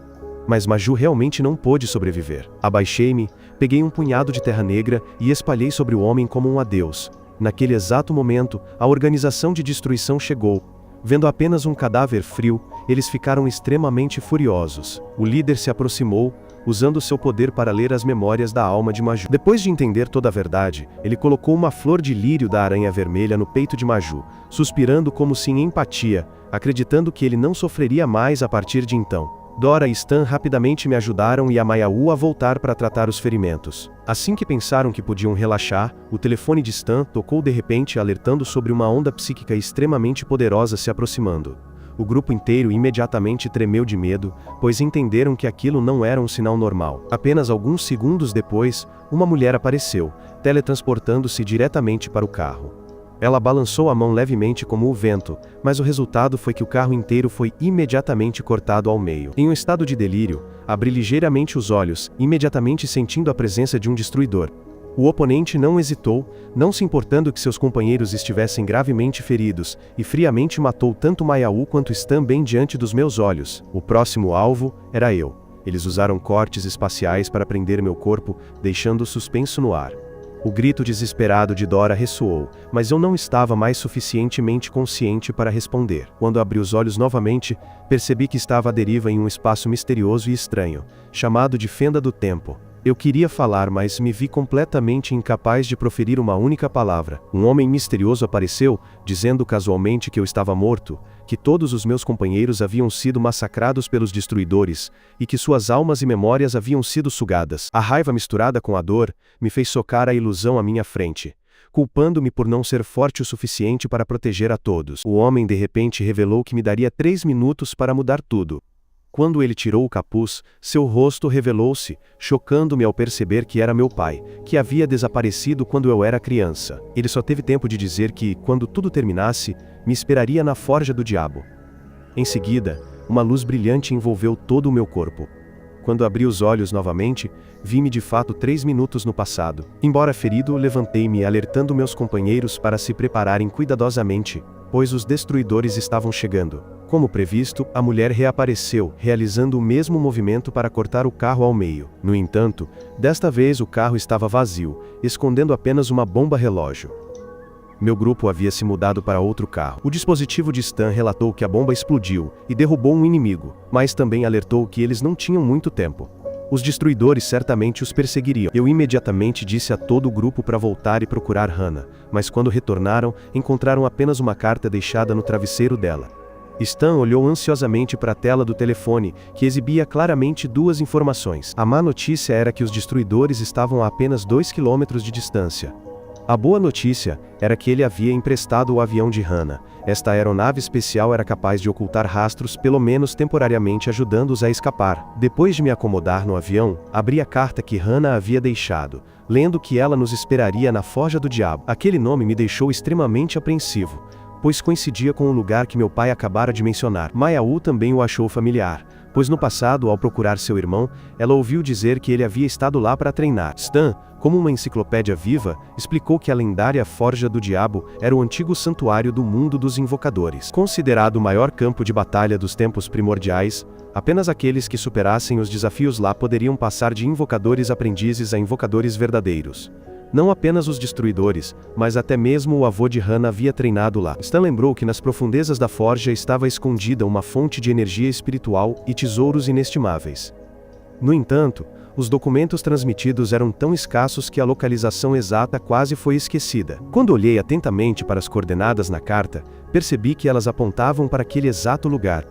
Mas Maju realmente não pôde sobreviver. Abaixei-me, peguei um punhado de terra negra e espalhei sobre o homem como um adeus. Naquele exato momento, a organização de destruição chegou. Vendo apenas um cadáver frio, eles ficaram extremamente furiosos. O líder se aproximou, usando seu poder para ler as memórias da alma de Maju. Depois de entender toda a verdade, ele colocou uma flor de lírio da aranha vermelha no peito de Maju, suspirando como se em empatia, acreditando que ele não sofreria mais a partir de então. Dora e Stan rapidamente me ajudaram e a Maiaú a voltar para tratar os ferimentos. Assim que pensaram que podiam relaxar, o telefone de Stan tocou de repente, alertando sobre uma onda psíquica extremamente poderosa se aproximando. O grupo inteiro imediatamente tremeu de medo, pois entenderam que aquilo não era um sinal normal. Apenas alguns segundos depois, uma mulher apareceu, teletransportando-se diretamente para o carro. Ela balançou a mão levemente como o vento, mas o resultado foi que o carro inteiro foi imediatamente cortado ao meio. Em um estado de delírio, abri ligeiramente os olhos, imediatamente sentindo a presença de um destruidor. O oponente não hesitou, não se importando que seus companheiros estivessem gravemente feridos, e friamente matou tanto Maiaú quanto Stan bem diante dos meus olhos. O próximo alvo era eu. Eles usaram cortes espaciais para prender meu corpo, deixando-o suspenso no ar. O grito desesperado de Dora ressoou, mas eu não estava mais suficientemente consciente para responder. Quando abri os olhos novamente, percebi que estava à deriva em um espaço misterioso e estranho, chamado de Fenda do Tempo. Eu queria falar, mas me vi completamente incapaz de proferir uma única palavra. Um homem misterioso apareceu, dizendo casualmente que eu estava morto, que todos os meus companheiros haviam sido massacrados pelos destruidores, e que suas almas e memórias haviam sido sugadas. A raiva misturada com a dor, me fez socar a ilusão à minha frente, culpando-me por não ser forte o suficiente para proteger a todos. O homem de repente revelou que me daria 3 minutos para mudar tudo. Quando ele tirou o capuz, seu rosto revelou-se, chocando-me ao perceber que era meu pai, que havia desaparecido quando eu era criança. Ele só teve tempo de dizer que, quando tudo terminasse, me esperaria na forja do diabo. Em seguida, uma luz brilhante envolveu todo o meu corpo. Quando abri os olhos novamente, vi-me de fato 3 minutos no passado. Embora ferido, levantei-me alertando meus companheiros para se prepararem cuidadosamente, pois os destruidores estavam chegando. Como previsto, a mulher reapareceu, realizando o mesmo movimento para cortar o carro ao meio. No entanto, desta vez o carro estava vazio, escondendo apenas uma bomba-relógio. Meu grupo havia se mudado para outro carro. O dispositivo de Stan relatou que a bomba explodiu e derrubou um inimigo, mas também alertou que eles não tinham muito tempo. Os destruidores certamente os perseguiriam. Eu imediatamente disse a todo o grupo para voltar e procurar Hannah, mas quando retornaram, encontraram apenas uma carta deixada no travesseiro dela. Stan olhou ansiosamente para a tela do telefone, que exibia claramente 2 informações. A má notícia era que os destruidores estavam a apenas 2 quilômetros de distância. A boa notícia era que ele havia emprestado o avião de Hannah. Esta aeronave especial era capaz de ocultar rastros, pelo menos temporariamente ajudando-os a escapar. Depois de me acomodar no avião, abri a carta que Hannah havia deixado, lendo que ela nos esperaria na Forja do Diabo. Aquele nome me deixou extremamente apreensivo, pois coincidia com o lugar que meu pai acabara de mencionar. Maiaú também o achou familiar, pois no passado, ao procurar seu irmão, ela ouviu dizer que ele havia estado lá para treinar. Stan, como uma enciclopédia viva, explicou que a lendária Forja do Diabo era o antigo santuário do mundo dos invocadores. Considerado o maior campo de batalha dos tempos primordiais, apenas aqueles que superassem os desafios lá poderiam passar de invocadores aprendizes a invocadores verdadeiros. Não apenas os destruidores, mas até mesmo o avô de Han havia treinado lá. Stan lembrou que nas profundezas da forja estava escondida uma fonte de energia espiritual e tesouros inestimáveis. No entanto, os documentos transmitidos eram tão escassos que a localização exata quase foi esquecida. Quando olhei atentamente para as coordenadas na carta, percebi que elas apontavam para aquele exato lugar.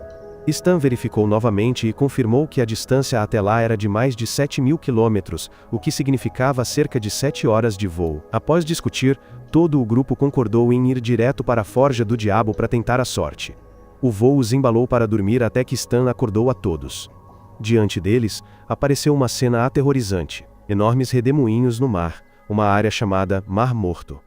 Stan verificou novamente e confirmou que a distância até lá era de mais de 7.000 quilômetros, o que significava cerca de 7 horas de voo. Após discutir, todo o grupo concordou em ir direto para a Forja do Diabo para tentar a sorte. O voo os embalou para dormir até que Stan acordou a todos. Diante deles, apareceu uma cena aterrorizante: enormes redemoinhos no mar, uma área chamada Mar Morto.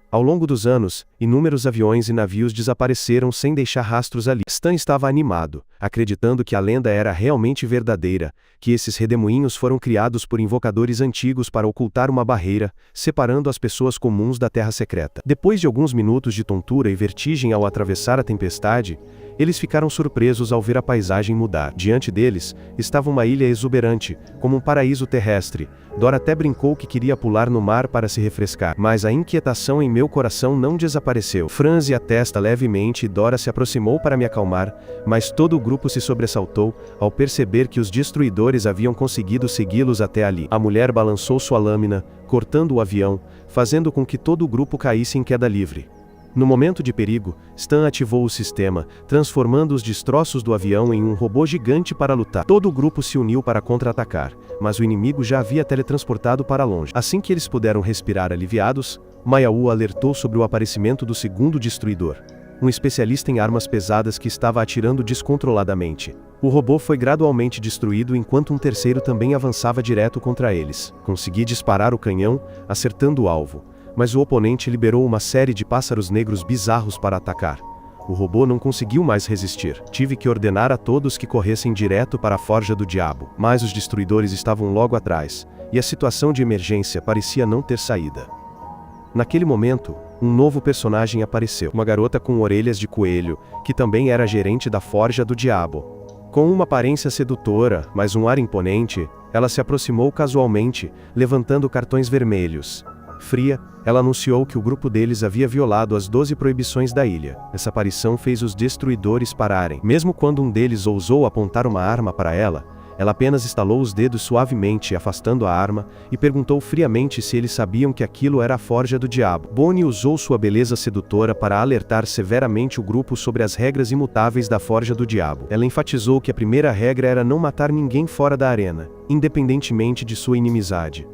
Ao longo dos anos, inúmeros aviões e navios desapareceram sem deixar rastros ali. Stan estava animado, acreditando que a lenda era realmente verdadeira, que esses redemoinhos foram criados por invocadores antigos para ocultar uma barreira, separando as pessoas comuns da Terra Secreta. Depois de alguns minutos de tontura e vertigem ao atravessar a tempestade, eles ficaram surpresos ao ver a paisagem mudar. Diante deles, estava uma ilha exuberante, como um paraíso terrestre. Dora até brincou que queria pular no mar para se refrescar, mas a inquietação em meu coração não desapareceu. Franzi a testa levemente e Dora se aproximou para me acalmar, mas todo o grupo se sobressaltou ao perceber que os destruidores haviam conseguido segui-los até ali. A mulher balançou sua lâmina, cortando o avião, fazendo com que todo o grupo caísse em queda livre. No momento de perigo, Stan ativou o sistema, transformando os destroços do avião em um robô gigante para lutar. Todo o grupo se uniu para contra-atacar, mas o inimigo já havia teletransportado para longe. Assim que eles puderam respirar aliviados, Mayaú alertou sobre o aparecimento do segundo destruidor, um especialista em armas pesadas que estava atirando descontroladamente. O robô foi gradualmente destruído enquanto um terceiro também avançava direto contra eles. Consegui disparar o canhão, acertando o alvo, mas o oponente liberou uma série de pássaros negros bizarros para atacar. O robô não conseguiu mais resistir. Tive que ordenar a todos que corressem direto para a Forja do Diabo, mas os destruidores estavam logo atrás, e a situação de emergência parecia não ter saída. Naquele momento, um novo personagem apareceu, uma garota com orelhas de coelho, que também era gerente da Forja do Diabo. Com uma aparência sedutora, mas um ar imponente, ela se aproximou casualmente, levantando cartões vermelhos. Fria, ela anunciou que o grupo deles havia violado as 12 proibições da ilha. Essa aparição fez os destruidores pararem. Mesmo quando um deles ousou apontar uma arma para ela apenas estalou os dedos suavemente, afastando a arma, e perguntou friamente se eles sabiam que aquilo era a Forja do Diabo. Bonnie usou sua beleza sedutora para alertar severamente o grupo sobre as regras imutáveis da Forja do Diabo. Ela enfatizou que a primeira regra era não matar ninguém fora da arena, independentemente de sua inimizade.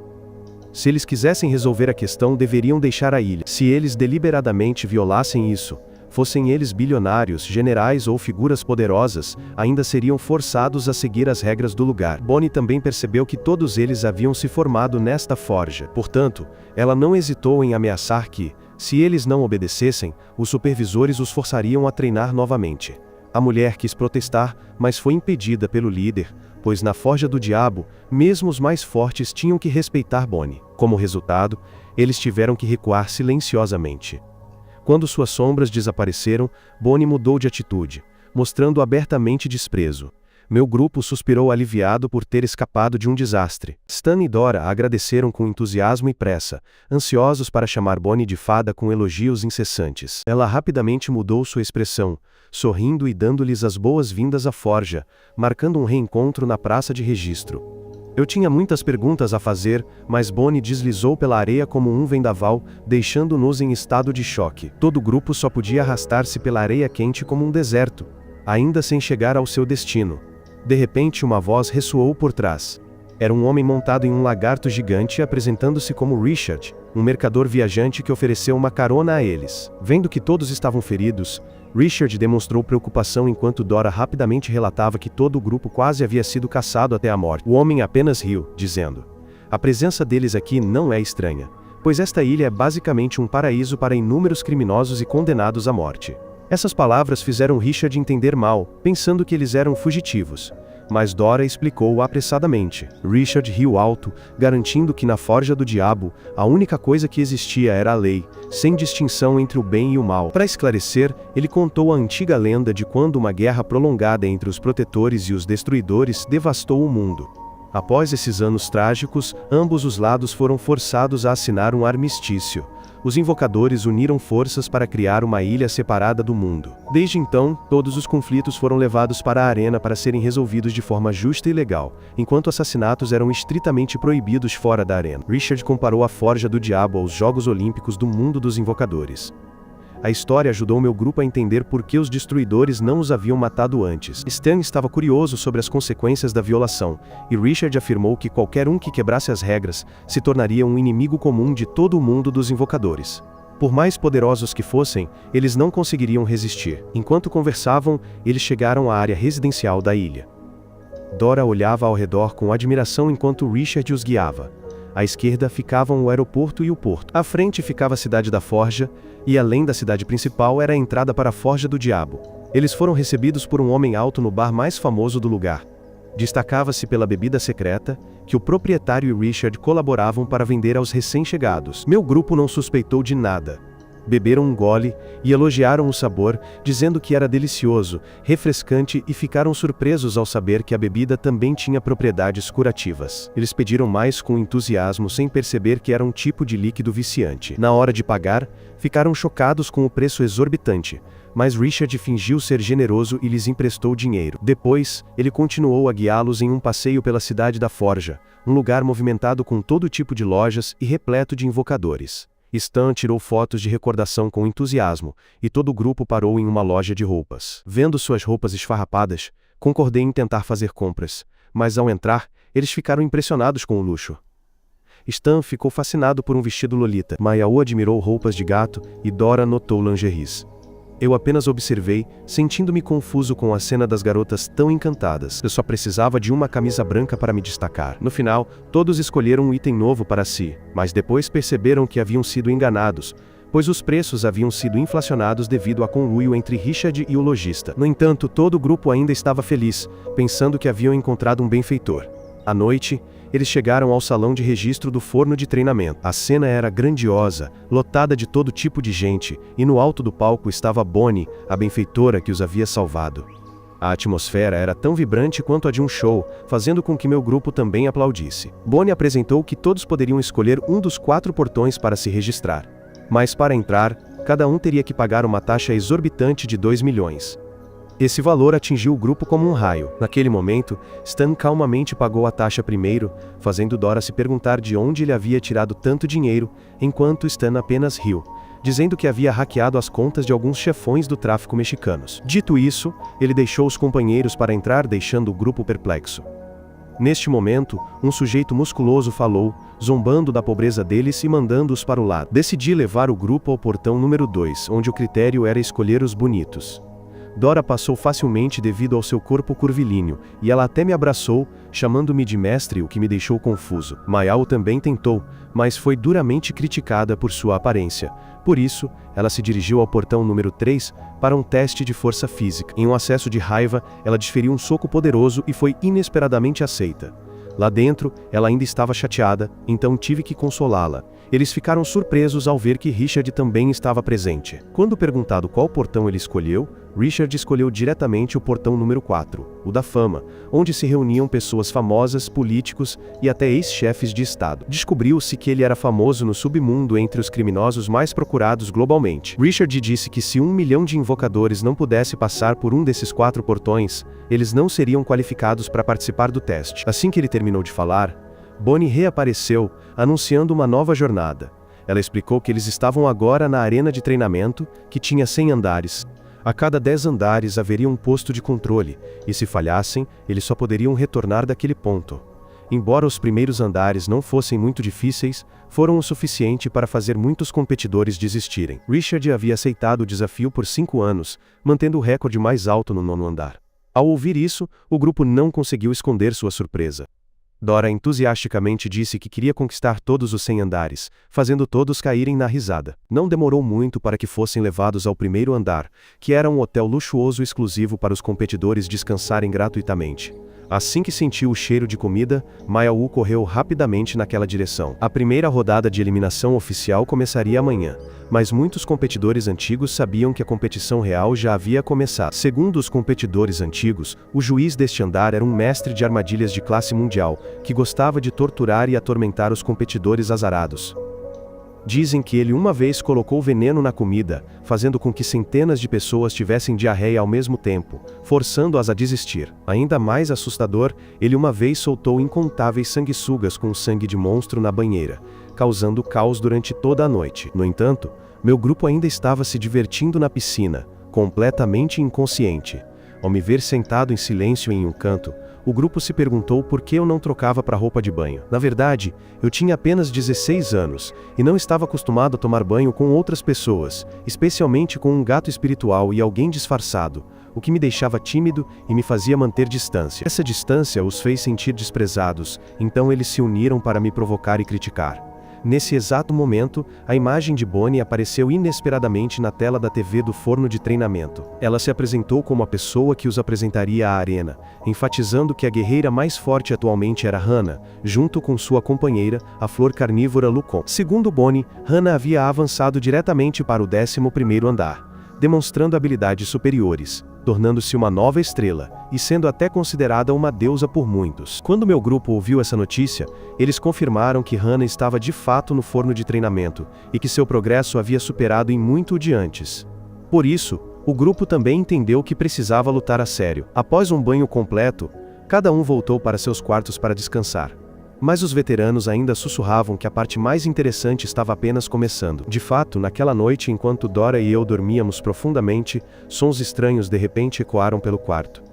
Se eles quisessem resolver a questão, deveriam deixar a ilha. Se eles deliberadamente violassem isso, fossem eles bilionários, generais ou figuras poderosas, ainda seriam forçados a seguir as regras do lugar. Bonnie também percebeu que todos eles haviam se formado nesta forja. Portanto, ela não hesitou em ameaçar que, se eles não obedecessem, os supervisores os forçariam a treinar novamente. A mulher quis protestar, mas foi impedida pelo líder, pois na Forja do Diabo, mesmo os mais fortes tinham que respeitar Bonnie. Como resultado, eles tiveram que recuar silenciosamente. Quando suas sombras desapareceram, Bonnie mudou de atitude, mostrando abertamente desprezo. Meu grupo suspirou aliviado por ter escapado de um desastre. Stan e Dora agradeceram com entusiasmo e pressa, ansiosos para chamar Bonnie de fada com elogios incessantes. Ela rapidamente mudou sua expressão, sorrindo e dando-lhes as boas-vindas à forja, marcando um reencontro na praça de registro. Eu tinha muitas perguntas a fazer, mas Bonnie deslizou pela areia como um vendaval, deixando-nos em estado de choque. Todo o grupo só podia arrastar-se pela areia quente como um deserto, ainda sem chegar ao seu destino. De repente uma voz ressoou por trás. Era um homem montado em um lagarto gigante apresentando-se como Richard, um mercador viajante que ofereceu uma carona a eles. Vendo que todos estavam feridos, Richard demonstrou preocupação enquanto Dora rapidamente relatava que todo o grupo quase havia sido caçado até a morte. O homem apenas riu, dizendo: "A presença deles aqui não é estranha, pois esta ilha é basicamente um paraíso para inúmeros criminosos e condenados à morte." Essas palavras fizeram Richard entender mal, pensando que eles eram fugitivos. Mas Dora explicou apressadamente. Richard riu alto, garantindo que na Forja do Diabo, a única coisa que existia era a lei, sem distinção entre o bem e o mal. Para esclarecer, ele contou a antiga lenda de quando uma guerra prolongada entre os protetores e os destruidores devastou o mundo. Após esses anos trágicos, ambos os lados foram forçados a assinar um armistício. Os invocadores uniram forças para criar uma ilha separada do mundo. Desde então, todos os conflitos foram levados para a arena para serem resolvidos de forma justa e legal, enquanto assassinatos eram estritamente proibidos fora da arena. Richard comparou a Forja do Diabo aos Jogos Olímpicos do mundo dos invocadores. A história ajudou meu grupo a entender por que os destruidores não os haviam matado antes. Stan estava curioso sobre as consequências da violação, e Richard afirmou que qualquer um que quebrasse as regras se tornaria um inimigo comum de todo o mundo dos invocadores. Por mais poderosos que fossem, eles não conseguiriam resistir. Enquanto conversavam, eles chegaram à área residencial da ilha. Dora olhava ao redor com admiração enquanto Richard os guiava. À esquerda ficavam o aeroporto e o porto. À frente ficava a cidade da Forja, e além da cidade principal era a entrada para a Forja do Diabo. Eles foram recebidos por um homem alto no bar mais famoso do lugar. Destacava-se pela bebida secreta, que o proprietário e Richard colaboravam para vender aos recém-chegados. Meu grupo não suspeitou de nada. Beberam um gole e elogiaram o sabor, dizendo que era delicioso, refrescante e ficaram surpresos ao saber que a bebida também tinha propriedades curativas. Eles pediram mais com entusiasmo sem perceber que era um tipo de líquido viciante. Na hora de pagar, ficaram chocados com o preço exorbitante, mas Richard fingiu ser generoso e lhes emprestou dinheiro. Depois, ele continuou a guiá-los em um passeio pela cidade da Forja, um lugar movimentado com todo tipo de lojas e repleto de invocadores. Stan tirou fotos de recordação com entusiasmo, e todo o grupo parou em uma loja de roupas. Vendo suas roupas esfarrapadas, concordei em tentar fazer compras, mas ao entrar, eles ficaram impressionados com o luxo. Stan ficou fascinado por um vestido lolita, Mayao admirou roupas de gato e Dora notou lingeries. Eu apenas observei, sentindo-me confuso com a cena das garotas tão encantadas. Eu só precisava de uma camisa branca para me destacar. No final, todos escolheram um item novo para si, mas depois perceberam que haviam sido enganados, pois os preços haviam sido inflacionados devido a conluio entre Richard e o lojista. No entanto, todo o grupo ainda estava feliz, pensando que haviam encontrado um benfeitor. À noite, eles chegaram ao salão de registro do forno de treinamento. A cena era grandiosa, lotada de todo tipo de gente, e no alto do palco estava Bonnie, a benfeitora que os havia salvado. A atmosfera era tão vibrante quanto a de um show, fazendo com que meu grupo também aplaudisse. Bonnie apresentou que todos poderiam escolher um dos 4 portões para se registrar. Mas para entrar, cada um teria que pagar uma taxa exorbitante de 2 milhões. Esse valor atingiu o grupo como um raio. Naquele momento, Stan calmamente pagou a taxa primeiro, fazendo Dora se perguntar de onde ele havia tirado tanto dinheiro, enquanto Stan apenas riu, dizendo que havia hackeado as contas de alguns chefões do tráfico mexicanos. Dito isso, ele deixou os companheiros para entrar, deixando o grupo perplexo. Neste momento, um sujeito musculoso falou, zombando da pobreza deles e mandando-os para o lado. Decidi levar o grupo ao portão número 2, onde o critério era escolher os bonitos. Dora passou facilmente devido ao seu corpo curvilíneo, e ela até me abraçou, chamando-me de mestre, o que me deixou confuso. Mayao também tentou, mas foi duramente criticada por sua aparência. Por isso, ela se dirigiu ao portão número 3 para um teste de força física. Em um acesso de raiva, ela desferiu um soco poderoso e foi inesperadamente aceita. Lá dentro, ela ainda estava chateada, então tive que consolá-la. Eles ficaram surpresos ao ver que Richard também estava presente. Quando perguntado qual portão ele escolheu, Richard escolheu diretamente o portão número 4, o da fama, onde se reuniam pessoas famosas, políticos e até ex-chefes de estado. Descobriu-se que ele era famoso no submundo entre os criminosos mais procurados globalmente. Richard disse que se 1 milhão de invocadores não pudesse passar por um desses 4 portões, eles não seriam qualificados para participar do teste. Assim que ele terminou de falar, Bonnie reapareceu, anunciando uma nova jornada. Ela explicou que eles estavam agora na arena de treinamento, que tinha 100 andares. A cada 10 andares haveria um posto de controle, e se falhassem, eles só poderiam retornar daquele ponto. Embora os primeiros andares não fossem muito difíceis, foram o suficiente para fazer muitos competidores desistirem. Richard havia aceitado o desafio por 5 anos, mantendo o recorde mais alto no 9º andar. Ao ouvir isso, o grupo não conseguiu esconder sua surpresa. Dora entusiasticamente disse que queria conquistar todos os 100 andares, fazendo todos caírem na risada. Não demorou muito para que fossem levados ao 1º andar, que era um hotel luxuoso exclusivo para os competidores descansarem gratuitamente. Assim que sentiu o cheiro de comida, Maya-Wu correu rapidamente naquela direção. A primeira rodada de eliminação oficial começaria amanhã, mas muitos competidores antigos sabiam que a competição real já havia começado. Segundo os competidores antigos, o juiz deste andar era um mestre de armadilhas de classe mundial, que gostava de torturar e atormentar os competidores azarados. Dizem que ele uma vez colocou veneno na comida, fazendo com que centenas de pessoas tivessem diarreia ao mesmo tempo, forçando-as a desistir. Ainda mais assustador, ele uma vez soltou incontáveis sanguessugas com sangue de monstro na banheira, causando caos durante toda a noite. No entanto, meu grupo ainda estava se divertindo na piscina, completamente inconsciente. Ao me ver sentado em silêncio em um canto, o grupo se perguntou por que eu não trocava para roupa de banho. Na verdade, eu tinha apenas 16 anos, e não estava acostumado a tomar banho com outras pessoas, especialmente com um gato espiritual e alguém disfarçado, o que me deixava tímido e me fazia manter distância. Essa distância os fez sentir desprezados, então eles se uniram para me provocar e criticar. Nesse exato momento, a imagem de Bonnie apareceu inesperadamente na tela da TV do forno de treinamento. Ela se apresentou como a pessoa que os apresentaria à arena, enfatizando que a guerreira mais forte atualmente era Hana, junto com sua companheira, a flor carnívora Lucon. Segundo Bonnie, Hana havia avançado diretamente para o 11º andar, demonstrando habilidades superiores, tornando-se uma nova estrela, e sendo até considerada uma deusa por muitos. Quando meu grupo ouviu essa notícia, eles confirmaram que Hana estava de fato no forno de treinamento, e que seu progresso havia superado em muito o de antes. Por isso, o grupo também entendeu que precisava lutar a sério. Após um banho completo, cada um voltou para seus quartos para descansar. Mas os veteranos ainda sussurravam que a parte mais interessante estava apenas começando. De fato, naquela noite, enquanto Dora e eu dormíamos profundamente, sons estranhos de repente ecoaram pelo quarto.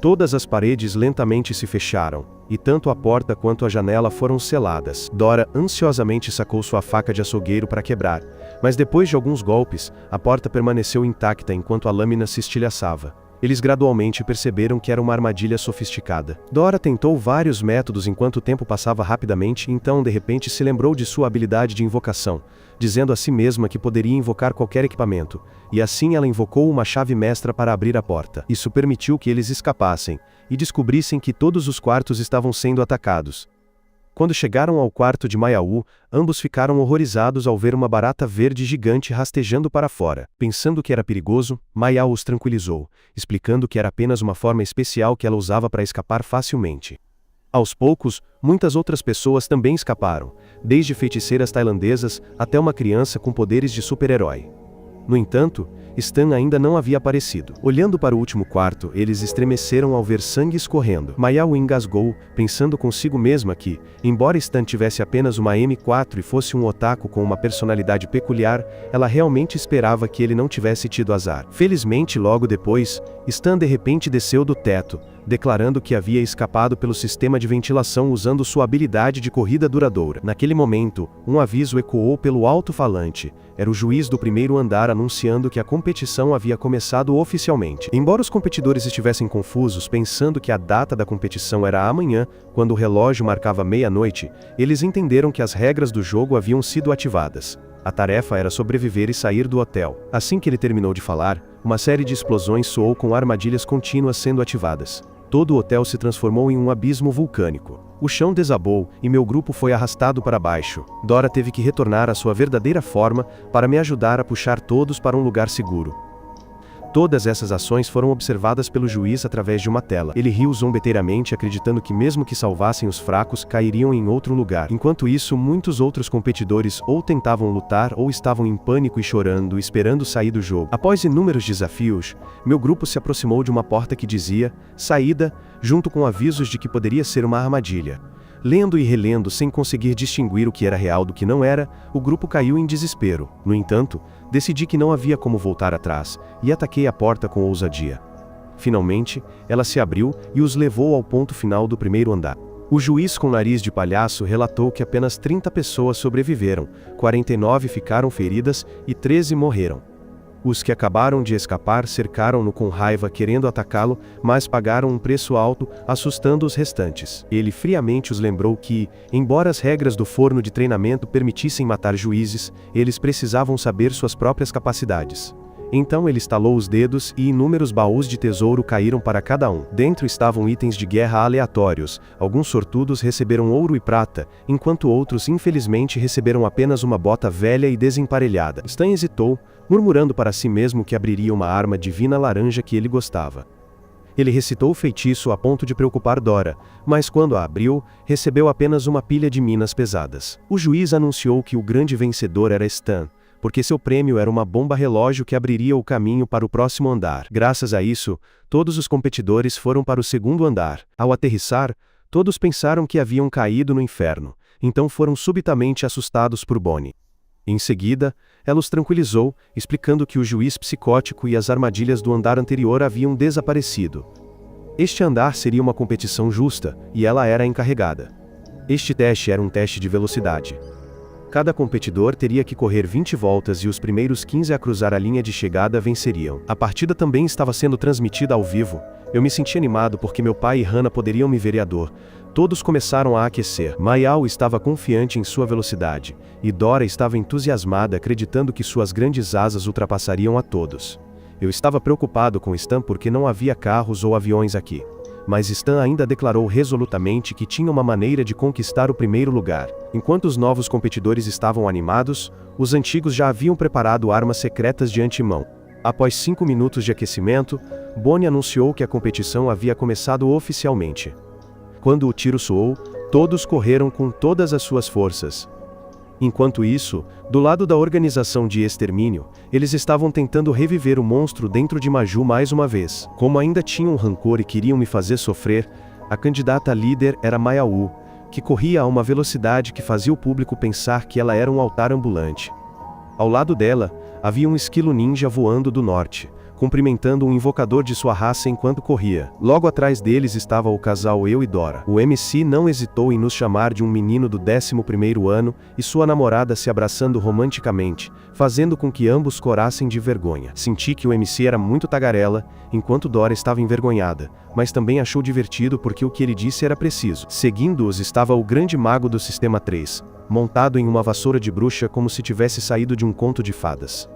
Todas as paredes lentamente se fecharam, e tanto a porta quanto a janela foram seladas. Dora ansiosamente sacou sua faca de açougueiro para quebrar, mas depois de alguns golpes, a porta permaneceu intacta enquanto a lâmina se estilhaçava. Eles gradualmente perceberam que era uma armadilha sofisticada. Dora tentou vários métodos enquanto o tempo passava rapidamente, então de repente se lembrou de sua habilidade de invocação, dizendo a si mesma que poderia invocar qualquer equipamento, e assim ela invocou uma chave mestra para abrir a porta. Isso permitiu que eles escapassem, e descobrissem que todos os quartos estavam sendo atacados. Quando chegaram ao quarto de Maya-Wu, ambos ficaram horrorizados ao ver uma barata verde gigante rastejando para fora. Pensando que era perigoso, Maya-Wu os tranquilizou, explicando que era apenas uma forma especial que ela usava para escapar facilmente. Aos poucos, muitas outras pessoas também escaparam, desde feiticeiras tailandesas até uma criança com poderes de super-herói. No entanto, Stan ainda não havia aparecido. Olhando para o último quarto, eles estremeceram ao ver sangue escorrendo. Maya-Wu engasgou, pensando consigo mesma que, embora Stan tivesse apenas uma M4 e fosse um otaku com uma personalidade peculiar, ela realmente esperava que ele não tivesse tido azar. Felizmente, logo depois, Stan de repente desceu do teto, declarando que havia escapado pelo sistema de ventilação usando sua habilidade de corrida duradoura. Naquele momento, um aviso ecoou pelo alto-falante. Era o juiz do primeiro andar anunciando que a competição havia começado oficialmente. Embora os competidores estivessem confusos pensando que a data da competição era amanhã, quando o relógio marcava meia-noite, eles entenderam que as regras do jogo haviam sido ativadas. A tarefa era sobreviver e sair do hotel. Assim que ele terminou de falar, uma série de explosões soou com armadilhas contínuas sendo ativadas. Todo o hotel se transformou em um abismo vulcânico. O chão desabou e meu grupo foi arrastado para baixo. Dora teve que retornar à sua verdadeira forma para me ajudar a puxar todos para um lugar seguro. Todas essas ações foram observadas pelo juiz através de uma tela. Ele riu zombeteiramente, acreditando que mesmo que salvassem os fracos, cairiam em outro lugar. Enquanto isso, muitos outros competidores ou tentavam lutar ou estavam em pânico e chorando, esperando sair do jogo. Após inúmeros desafios, meu grupo se aproximou de uma porta que dizia "Saída", junto com avisos de que poderia ser uma armadilha. Lendo e relendo sem conseguir distinguir o que era real do que não era, o grupo caiu em desespero. No entanto, decidi que não havia como voltar atrás, e ataquei a porta com ousadia. Finalmente, ela se abriu e os levou ao ponto final do primeiro andar. O juiz com nariz de palhaço relatou que apenas 30 pessoas sobreviveram, 49 ficaram feridas e 13 morreram. Os que acabaram de escapar cercaram-no com raiva querendo atacá-lo, mas pagaram um preço alto, assustando os restantes. Ele friamente os lembrou que, embora as regras do forno de treinamento permitissem matar juízes, eles precisavam saber suas próprias capacidades. Então ele estalou os dedos e inúmeros baús de tesouro caíram para cada um. Dentro estavam itens de guerra aleatórios, alguns sortudos receberam ouro e prata, enquanto outros infelizmente receberam apenas uma bota velha e desemparelhada. Stan hesitou, murmurando para si mesmo que abriria uma arma divina laranja que ele gostava. Ele recitou o feitiço a ponto de preocupar Dora, mas quando a abriu, recebeu apenas uma pilha de minas pesadas. O juiz anunciou que o grande vencedor era Stan, porque seu prêmio era uma bomba relógio que abriria o caminho para o próximo andar. Graças a isso, todos os competidores foram para o segundo andar. Ao aterrissar, todos pensaram que haviam caído no inferno, então foram subitamente assustados por Bonnie. Em seguida, ela os tranquilizou, explicando que o juiz psicótico e as armadilhas do andar anterior haviam desaparecido. Este andar seria uma competição justa, e ela era a encarregada. Este teste era um teste de velocidade. Cada competidor teria que correr 20 voltas e os primeiros 15 a cruzar a linha de chegada venceriam. A partida também estava sendo transmitida ao vivo. Eu me senti animado porque meu pai e Hannah poderiam me ver e a dor. Todos começaram a aquecer. Mayao estava confiante em sua velocidade, e Dora estava entusiasmada acreditando que suas grandes asas ultrapassariam a todos. Eu estava preocupado com Stan porque não havia carros ou aviões aqui. Mas Stan ainda declarou resolutamente que tinha uma maneira de conquistar o primeiro lugar. Enquanto os novos competidores estavam animados, os antigos já haviam preparado armas secretas de antemão. Após 5 minutos de aquecimento, Bonnie anunciou que a competição havia começado oficialmente. Quando o tiro soou, todos correram com todas as suas forças. Enquanto isso, do lado da organização de extermínio, eles estavam tentando reviver o monstro dentro de Maju mais uma vez. Como ainda tinham rancor e queriam me fazer sofrer, a candidata líder era Mayao, que corria a uma velocidade que fazia o público pensar que ela era um altar ambulante. Ao lado dela, havia um esquilo ninja voando do norte, cumprimentando um invocador de sua raça enquanto corria. Logo atrás deles estava o casal Eu e Dora. O MC não hesitou em nos chamar de um menino do 11º ano e sua namorada se abraçando romanticamente, fazendo com que ambos corassem de vergonha. Senti que o MC era muito tagarela, enquanto Dora estava envergonhada, mas também achou divertido porque o que ele disse era preciso. Seguindo-os estava o grande mago do Sistema 3, montado em uma vassoura de bruxa como se tivesse saído de um conto de fadas.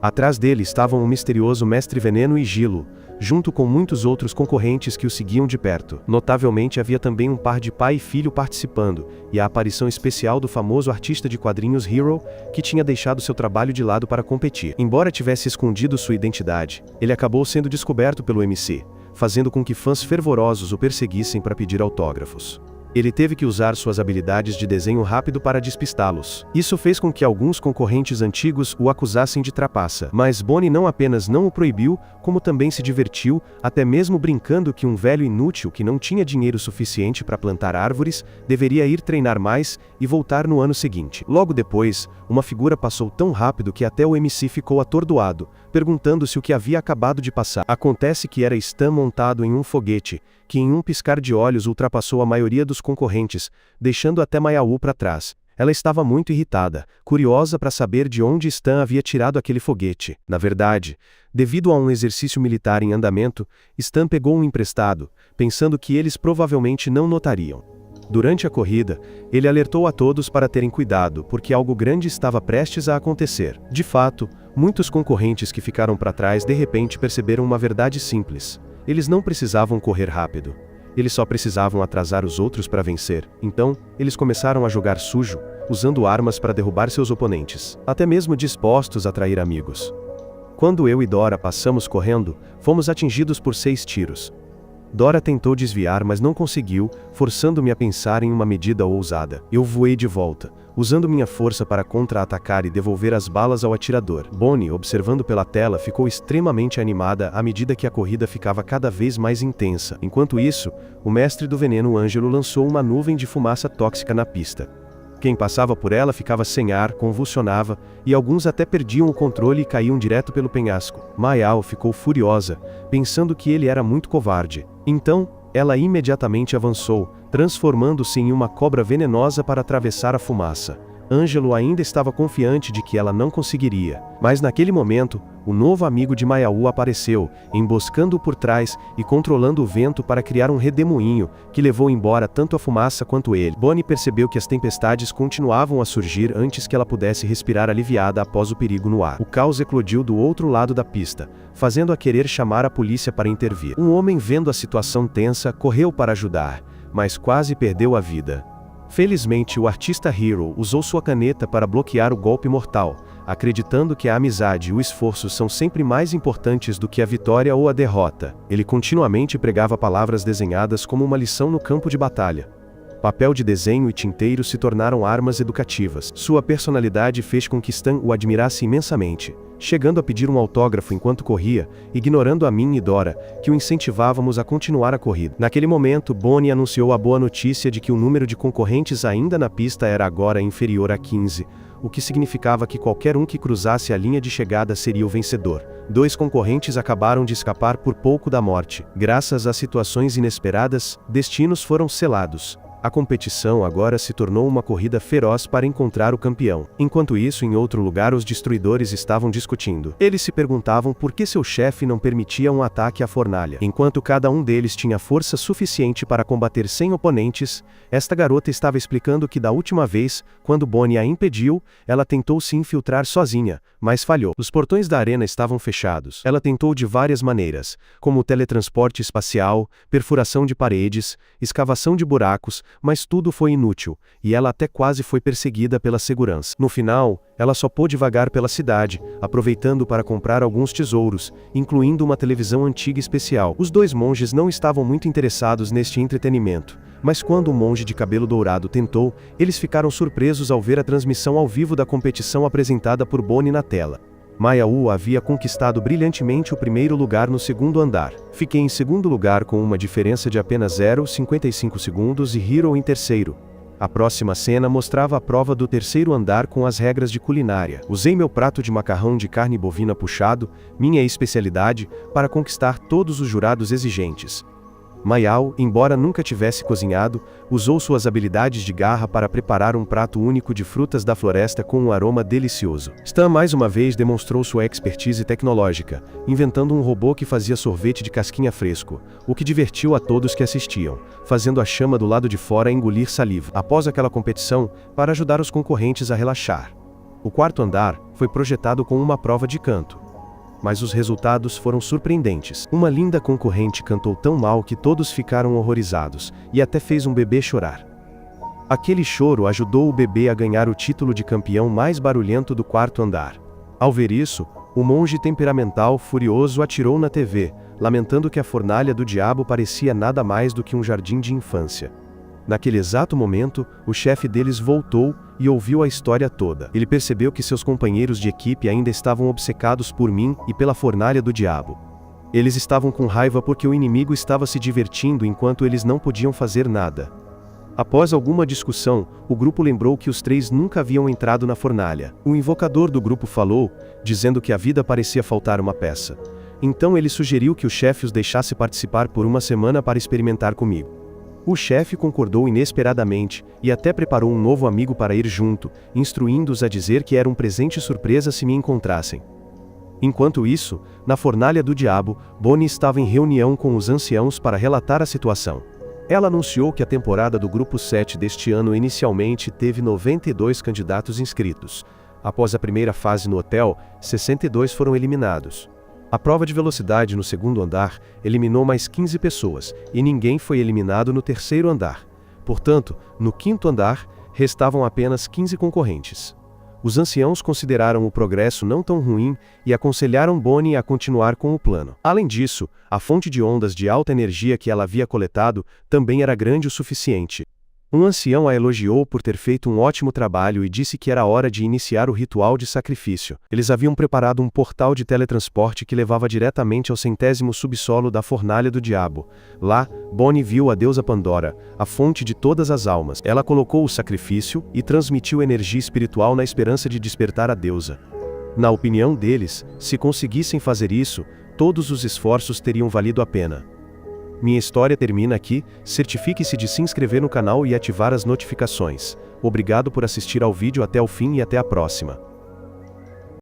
Atrás dele estavam o misterioso Mestre Veneno e Gilo, junto com muitos outros concorrentes que o seguiam de perto. Notavelmente havia também um par de pai e filho participando, e a aparição especial do famoso artista de quadrinhos Hero, que tinha deixado seu trabalho de lado para competir. Embora tivesse escondido sua identidade, ele acabou sendo descoberto pelo MC, fazendo com que fãs fervorosos o perseguissem para pedir autógrafos. Ele teve que usar suas habilidades de desenho rápido para despistá-los. Isso fez com que alguns concorrentes antigos o acusassem de trapaça. Mas Bonnie não apenas não o proibiu, como também se divertiu, até mesmo brincando que um velho inútil que não tinha dinheiro suficiente para plantar árvores, deveria ir treinar mais e voltar no ano seguinte. Logo depois, uma figura passou tão rápido que até o MC ficou atordoado, perguntando se o que havia acabado de passar. Acontece que era Stan montado em um foguete, que em um piscar de olhos ultrapassou a maioria dos concorrentes, deixando até Mayao para trás. Ela estava muito irritada, curiosa para saber de onde Stan havia tirado aquele foguete. Na verdade, devido a um exercício militar em andamento, Stan pegou um emprestado, pensando que eles provavelmente não notariam. Durante a corrida, ele alertou a todos para terem cuidado, porque algo grande estava prestes a acontecer. De fato, muitos concorrentes que ficaram para trás de repente perceberam uma verdade simples. Eles não precisavam correr rápido. Eles só precisavam atrasar os outros para vencer. Então, eles começaram a jogar sujo, usando armas para derrubar seus oponentes, até mesmo dispostos a trair amigos. Quando eu e Dora passamos correndo, fomos atingidos por 6 tiros. Dora tentou desviar, mas não conseguiu, forçando-me a pensar em uma medida ousada. Eu voei de volta, usando minha força para contra-atacar e devolver as balas ao atirador. Bonnie, observando pela tela, ficou extremamente animada à medida que a corrida ficava cada vez mais intensa. Enquanto isso, o mestre do veneno Ângelo lançou uma nuvem de fumaça tóxica na pista. Quem passava por ela ficava sem ar, convulsionava, e alguns até perdiam o controle e caíam direto pelo penhasco. Mayao ficou furiosa, pensando que ele era muito covarde. Então, ela imediatamente avançou, transformando-se em uma cobra venenosa para atravessar a fumaça. Ângelo ainda estava confiante de que ela não conseguiria. Mas naquele momento, o novo amigo de Maiaú apareceu, emboscando-o por trás e controlando o vento para criar um redemoinho, que levou embora tanto a fumaça quanto ele. Bonnie percebeu que as tempestades continuavam a surgir antes que ela pudesse respirar aliviada após o perigo no ar. O caos eclodiu do outro lado da pista, fazendo-a querer chamar a polícia para intervir. Um homem, vendo a situação tensa, correu para ajudar, mas quase perdeu a vida. Felizmente, o artista Hero usou sua caneta para bloquear o golpe mortal, acreditando que a amizade e o esforço são sempre mais importantes do que a vitória ou a derrota. Ele continuamente pregava palavras desenhadas como uma lição no campo de batalha. Papel de desenho e tinteiro se tornaram armas educativas. Sua personalidade fez com que Stan o admirasse imensamente, chegando a pedir um autógrafo enquanto corria, ignorando a mim e Dora, que o incentivávamos a continuar a corrida. Naquele momento, Bonnie anunciou a boa notícia de que o número de concorrentes ainda na pista era agora inferior a 15, o que significava que qualquer um que cruzasse a linha de chegada seria o vencedor. 2 concorrentes acabaram de escapar por pouco da morte. Graças a situações inesperadas, destinos foram selados. A competição agora se tornou uma corrida feroz para encontrar o campeão. Enquanto isso, em outro lugar, os destruidores estavam discutindo. Eles se perguntavam por que seu chefe não permitia um ataque à fornalha. Enquanto cada um deles tinha força suficiente para combater 100 oponentes, esta garota estava explicando que da última vez, quando Bonnie a impediu, ela tentou se infiltrar sozinha, mas falhou. Os portões da arena estavam fechados. Ela tentou de várias maneiras, como teletransporte espacial, perfuração de paredes, escavação de buracos, mas tudo foi inútil, e ela até quase foi perseguida pela segurança. No final, ela só pôde vagar pela cidade, aproveitando para comprar alguns tesouros, incluindo uma televisão antiga especial. Os 2 monges não estavam muito interessados neste entretenimento, mas quando o monge de cabelo dourado tentou, eles ficaram surpresos ao ver a transmissão ao vivo da competição apresentada por Bonnie na tela. Maiaú havia conquistado brilhantemente o primeiro lugar no segundo andar. Fiquei em segundo lugar com uma diferença de apenas 0,55 segundos e Hero em terceiro. A próxima cena mostrava a prova do terceiro andar com as regras de culinária. Usei meu prato de macarrão de carne bovina puxado, minha especialidade, para conquistar todos os jurados exigentes. Maiaú, embora nunca tivesse cozinhado, usou suas habilidades de garra para preparar um prato único de frutas da floresta com um aroma delicioso. Stan mais uma vez demonstrou sua expertise tecnológica, inventando um robô que fazia sorvete de casquinha fresco, o que divertiu a todos que assistiam, fazendo a chama do lado de fora engolir saliva. Após aquela competição, para ajudar os concorrentes a relaxar, o quarto andar foi projetado com uma prova de canto. Mas os resultados foram surpreendentes. Uma linda concorrente cantou tão mal que todos ficaram horrorizados, e até fez um bebê chorar. Aquele choro ajudou o bebê a ganhar o título de campeão mais barulhento do quarto andar. Ao ver isso, o monge temperamental furioso atirou na TV, lamentando que a fornalha do diabo parecia nada mais do que um jardim de infância. Naquele exato momento, o chefe deles voltou e ouviu a história toda. Ele percebeu que seus companheiros de equipe ainda estavam obcecados por mim e pela fornalha do diabo. Eles estavam com raiva porque o inimigo estava se divertindo enquanto eles não podiam fazer nada. Após alguma discussão, o grupo lembrou que os 3 nunca haviam entrado na fornalha. O invocador do grupo falou, dizendo que a vida parecia faltar uma peça. Então ele sugeriu que o chefe os deixasse participar por uma semana para experimentar comigo. O chefe concordou inesperadamente, e até preparou um novo amigo para ir junto, instruindo-os a dizer que era um presente surpresa se me encontrassem. Enquanto isso, na fornalha do diabo, Bonnie estava em reunião com os anciãos para relatar a situação. Ela anunciou que a temporada do Grupo 7 deste ano inicialmente teve 92 candidatos inscritos. Após a primeira fase no hotel, 62 foram eliminados. A prova de velocidade no segundo andar eliminou mais 15 pessoas, e ninguém foi eliminado no terceiro andar. Portanto, no quinto andar, restavam apenas 15 concorrentes. Os anciãos consideraram o progresso não tão ruim e aconselharam Bonnie a continuar com o plano. Além disso, a fonte de ondas de alta energia que ela havia coletado também era grande o suficiente. Um ancião a elogiou por ter feito um ótimo trabalho e disse que era hora de iniciar o ritual de sacrifício. Eles haviam preparado um portal de teletransporte que levava diretamente ao 100º subsolo da fornalha do diabo. Lá, Bonnie viu a deusa Pandora, a fonte de todas as almas. Ela colocou o sacrifício e transmitiu energia espiritual na esperança de despertar a deusa. Na opinião deles, se conseguissem fazer isso, todos os esforços teriam valido a pena. Minha história termina aqui. Certifique-se de se inscrever no canal e ativar as notificações. Obrigado por assistir ao vídeo até o fim e até a próxima.